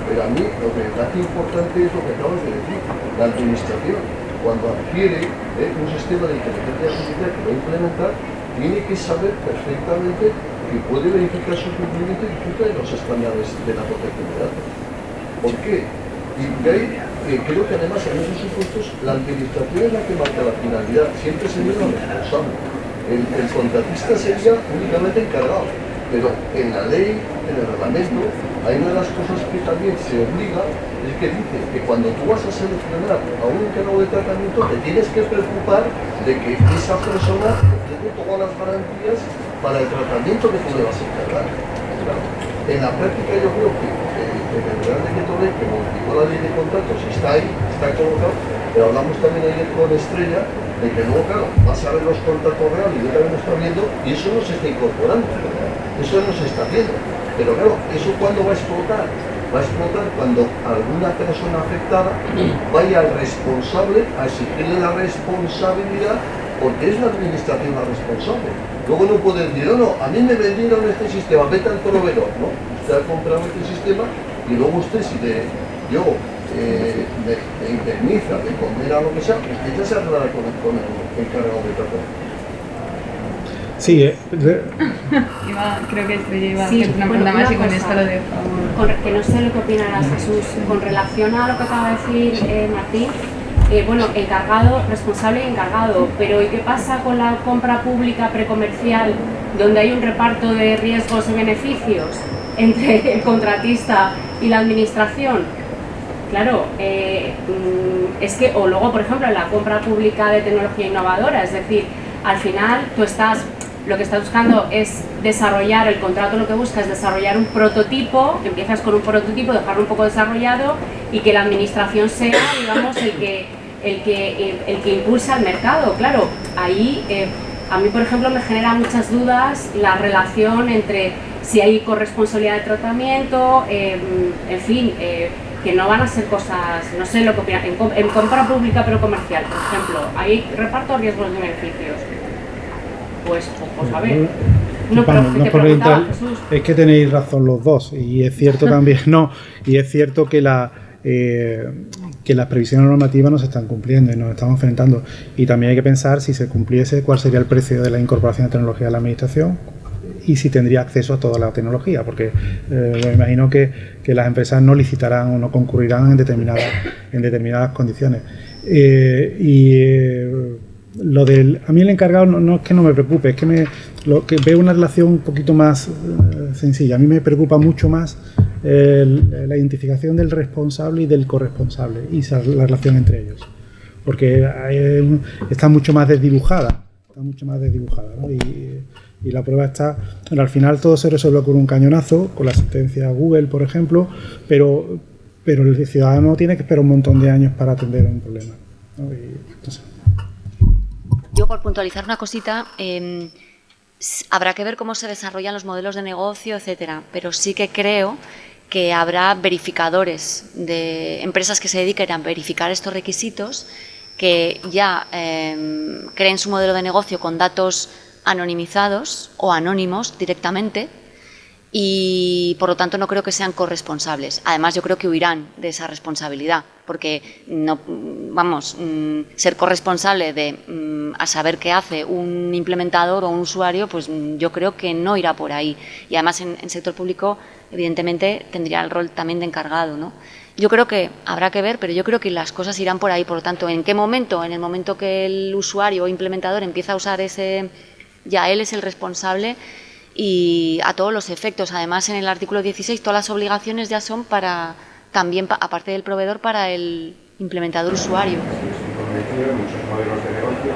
S9: Pero a mí lo que me parece importante es lo que acabas de decir. La administración, cuando adquiere un sistema de inteligencia artificial que va a implementar, tiene que saber perfectamente que puede verificar su cumplimiento y cumple los estándares de la protección de datos. ¿Por qué? Y de ahí creo que además en esos supuestos la administración es la que marca la finalidad, siempre sería la responsable. El contratista sería únicamente encargado. Pero en la ley, en el reglamento, hay una de las cosas que también se obliga, es que dice que cuando tú vas a seleccionar a un encargado de tratamiento, te tienes que preocupar de que esa persona tiene todas las garantías para el tratamiento que tú le vas a encargar. Claro. En la práctica yo creo que el Real Decreto Ley que modificó la ley de contratos está ahí, está colocado, pero hablamos también ayer con Estrella de que luego, claro, vas a ver los contratos reales y yo también lo está viendo y eso no se está incorporando. Eso no se está haciendo. Pero claro, ¿eso cuándo va a explotar? Va a explotar cuando alguna persona afectada vaya al responsable a exigirle la responsabilidad, porque es la administración la responsable. Luego no puede decir, no, a mí me vendieron este sistema, vete al proveedor, ¿no? Usted ha comprado este sistema y luego usted, si me indemniza, me condena lo que sea, usted ya se arreglará con el encargado de tratamiento.
S2: Sí,
S1: creo que Estrella iba a
S7: Sí,
S1: hacer una
S7: bueno,
S1: pregunta más y
S7: una
S1: con
S7: cosa,
S1: esto lo dejo.
S7: Que no sé lo que opinarás, Jesús. Con relación a lo que acaba de decir Martín, bueno, encargado, responsable y encargado, pero ¿y qué pasa con la compra pública precomercial, donde hay un reparto de riesgos y beneficios entre el contratista y la administración? Claro, es que, o luego, por ejemplo, en la compra pública de tecnología innovadora, es decir, al final lo que estás buscando es desarrollar, el contrato lo que busca es desarrollar un prototipo, empiezas con un prototipo, dejarlo un poco desarrollado y que la administración sea, digamos, el que impulsa el mercado. Claro, ahí a mí, por ejemplo, me genera muchas dudas la relación entre si hay corresponsabilidad de tratamiento, en fin, que no van a ser cosas, no sé lo que opinan, en compra pública pero comercial, por ejemplo, hay reparto de riesgos y beneficios. Pues a ver, no, pero te preguntaba, Jesús.
S2: Es que tenéis razón los dos, y es cierto también, y es cierto que las previsiones normativas no se están cumpliendo y nos estamos enfrentando, y también hay que pensar, si se cumpliese, cuál sería el precio de la incorporación de tecnología a la administración y si tendría acceso a toda la tecnología, porque me imagino que las empresas no licitarán o no concurrirán en determinadas condiciones. A mí el encargado no es que no me preocupe, es que veo una relación un poquito más sencilla. A mí me preocupa mucho más la identificación del responsable y del corresponsable y la relación entre ellos, porque está mucho más desdibujada, ¿no? Y la prueba está, bueno, al final todo se resuelve con un cañonazo, con la asistencia a Google, por ejemplo, pero el ciudadano tiene que esperar un montón de años para atender un problema, ¿no?
S3: Yo, por puntualizar una cosita, habrá que ver cómo se desarrollan los modelos de negocio, etcétera, pero sí que creo que habrá verificadores de empresas que se dediquen a verificar estos requisitos, que ya creen su modelo de negocio con datos anonimizados o anónimos directamente y por lo tanto no creo que sean corresponsables. Además yo creo que huirán de esa responsabilidad porque no, vamos, ser corresponsable de a saber qué hace un implementador o un usuario, pues yo creo que no irá por ahí. Y además en sector público evidentemente tendría el rol también de encargado, ¿no? Yo creo que habrá que ver, pero yo creo que las cosas irán por ahí. Por lo tanto, ¿en qué momento? En el momento que el usuario o implementador empieza a usar ese, ya él es el responsable y a todos los efectos. Además, en el artículo 16 todas las obligaciones ya son para, también aparte del proveedor, para el implementador usuario.
S8: En muchos modelos de negocio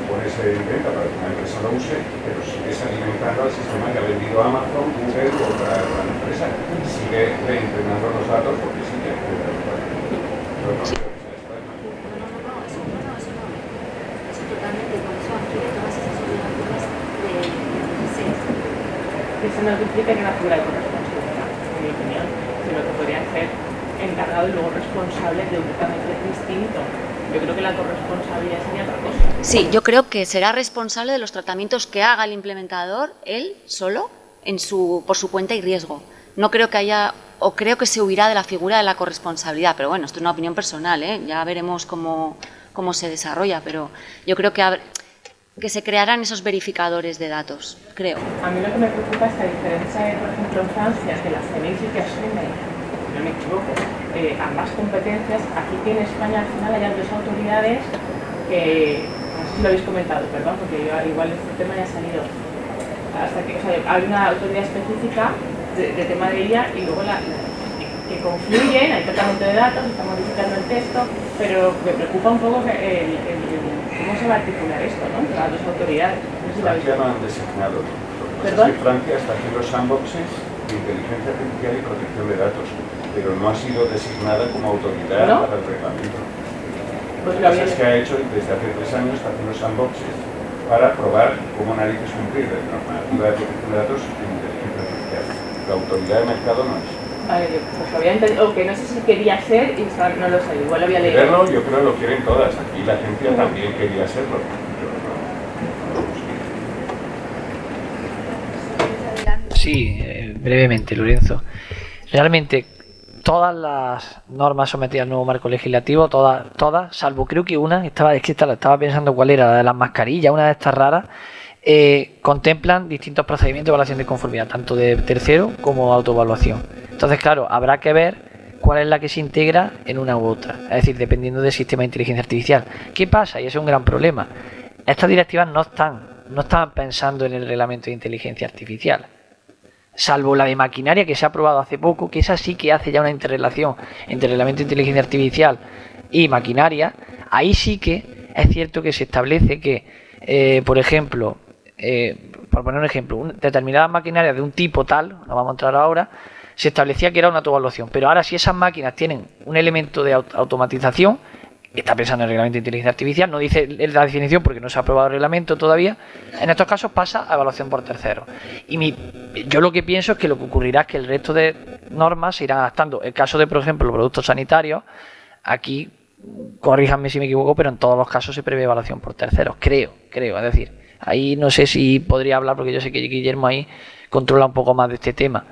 S8: pones en venta para que una empresa lo use, pero sigues alimentando al sistema que ha vendido Amazon, Google o otra gran empresa. Sigue reentrenando los datos porque sigue accediendo a los datos.
S3: Sí.
S6: Eso no implica que una figura de corresponsabilidad, en mi opinión, sino que podría ser encargado y luego responsable de un tratamiento distinto. Yo creo que la corresponsabilidad sería otra cosa.
S3: Sí, yo creo que será responsable de los tratamientos que haga el implementador él solo por su cuenta y riesgo. No creo que haya, o creo que se huirá de la figura de la corresponsabilidad, pero bueno, esto es una opinión personal, ya veremos cómo se desarrolla, pero yo creo que se crearán esos verificadores de datos, creo.
S6: A mí lo que me preocupa es que a diferencia de, por ejemplo, en Francia, que la CNIL sí que asume, no me equivoco, ambas competencias, aquí en España al final hay dos autoridades que, no sé si lo habéis comentado, perdón, porque igual este tema ya ha salido, hasta que, o sea, hay una autoridad específica de tema de IA y luego que confluyen, hay tratamiento de datos, está modificando el texto, pero me preocupa un poco cómo se va a articular esto, ¿no? Entre las dos autoridades. No sé si
S8: Francia no han designado.
S6: ¿Perdón?
S8: Francia está haciendo sandboxes de inteligencia artificial y protección de datos, pero no ha sido designada como autoridad para el reglamento.
S6: Pues
S8: lo que es que ha hecho desde hace 3 años, está haciendo sandboxes para probar cómo narices cumplir la normativa de protección de datos en inteligencia artificial. La autoridad de mercado no es.
S6: Vale, pues lo había entendido, que no sé si quería ser, y no lo sé, igual lo había leído.
S8: Verlo, yo creo que lo quieren todas. Aquí la agencia también quería serlo.
S4: Sí, brevemente, Lorenzo. Realmente, todas las normas sometidas al nuevo marco legislativo, todas, salvo creo que una, estaba pensando cuál era, la de las mascarillas, una de estas raras, contemplan distintos procedimientos de evaluación de conformidad, tanto de tercero como autoevaluación. Entonces, claro, habrá que ver cuál es la que se integra en una u otra, es decir, dependiendo del sistema de inteligencia artificial. ¿Qué pasa? Y ese es un gran problema. Estas directivas no están pensando en el reglamento de inteligencia artificial, salvo la de maquinaria que se ha aprobado hace poco, que esa sí que hace ya una interrelación entre el reglamento de inteligencia artificial y maquinaria. Ahí sí que es cierto que se establece que, por ejemplo, por poner un ejemplo, determinadas maquinarias de un tipo tal, no vamos a entrar ahora, se establecía que era una autoevaluación, pero ahora si esas máquinas tienen un elemento de automatización, está pensando en el reglamento de inteligencia artificial, no dice la definición porque no se ha aprobado el reglamento todavía, en estos casos pasa a evaluación por terceros. Y yo lo que pienso es que lo que ocurrirá es que el resto de normas se irán adaptando. El caso de, por ejemplo, los productos sanitarios, aquí, corríjanme si me equivoco, pero en todos los casos se prevé evaluación por terceros, creo, es decir, ahí no sé si podría hablar porque yo sé que Guillermo ahí controla un poco más de este tema.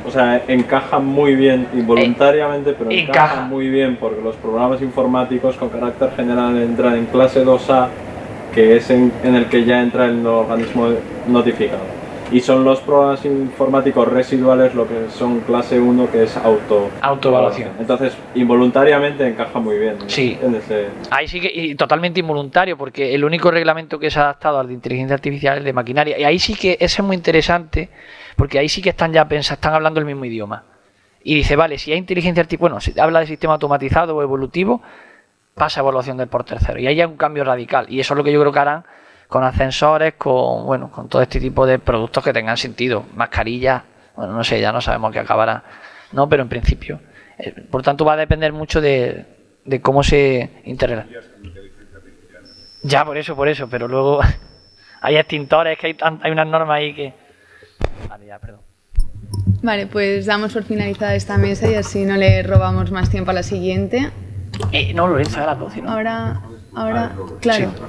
S10: O sea, encaja muy bien, involuntariamente, pero encaja muy bien porque los programas informáticos con carácter general entran en clase 2A, que es en el que ya entra el organismo notificado. Y son los programas informáticos residuales lo que son clase 1, que es autoevaluación. Entonces, involuntariamente encaja muy bien.
S4: Sí, ahí sí que, y totalmente involuntario, porque el único reglamento que se ha adaptado al de inteligencia artificial es el de maquinaria. Y ahí sí que ese es muy interesante, porque ahí sí que están hablando el mismo idioma. Y dice, vale, si hay inteligencia artificial, bueno, si habla de sistema automatizado o evolutivo, pasa a evaluación del por tercero. Y ahí hay un cambio radical. Y eso es lo que yo creo que harán con ascensores, con todo este tipo de productos que tengan sentido. Mascarillas, bueno, no sé, ya no sabemos qué acabará, ¿no? Pero en principio. Por tanto, va a depender mucho de cómo se interrelaciona. Ya, por eso, pero luego hay extintores, que hay unas normas ahí que... Vale, ya, perdón.
S1: Vale, pues damos por finalizada esta mesa y así no le robamos más tiempo a la siguiente.
S4: No, Lorenzo, a las 12, ¿no?
S1: Ahora, claro. Sí.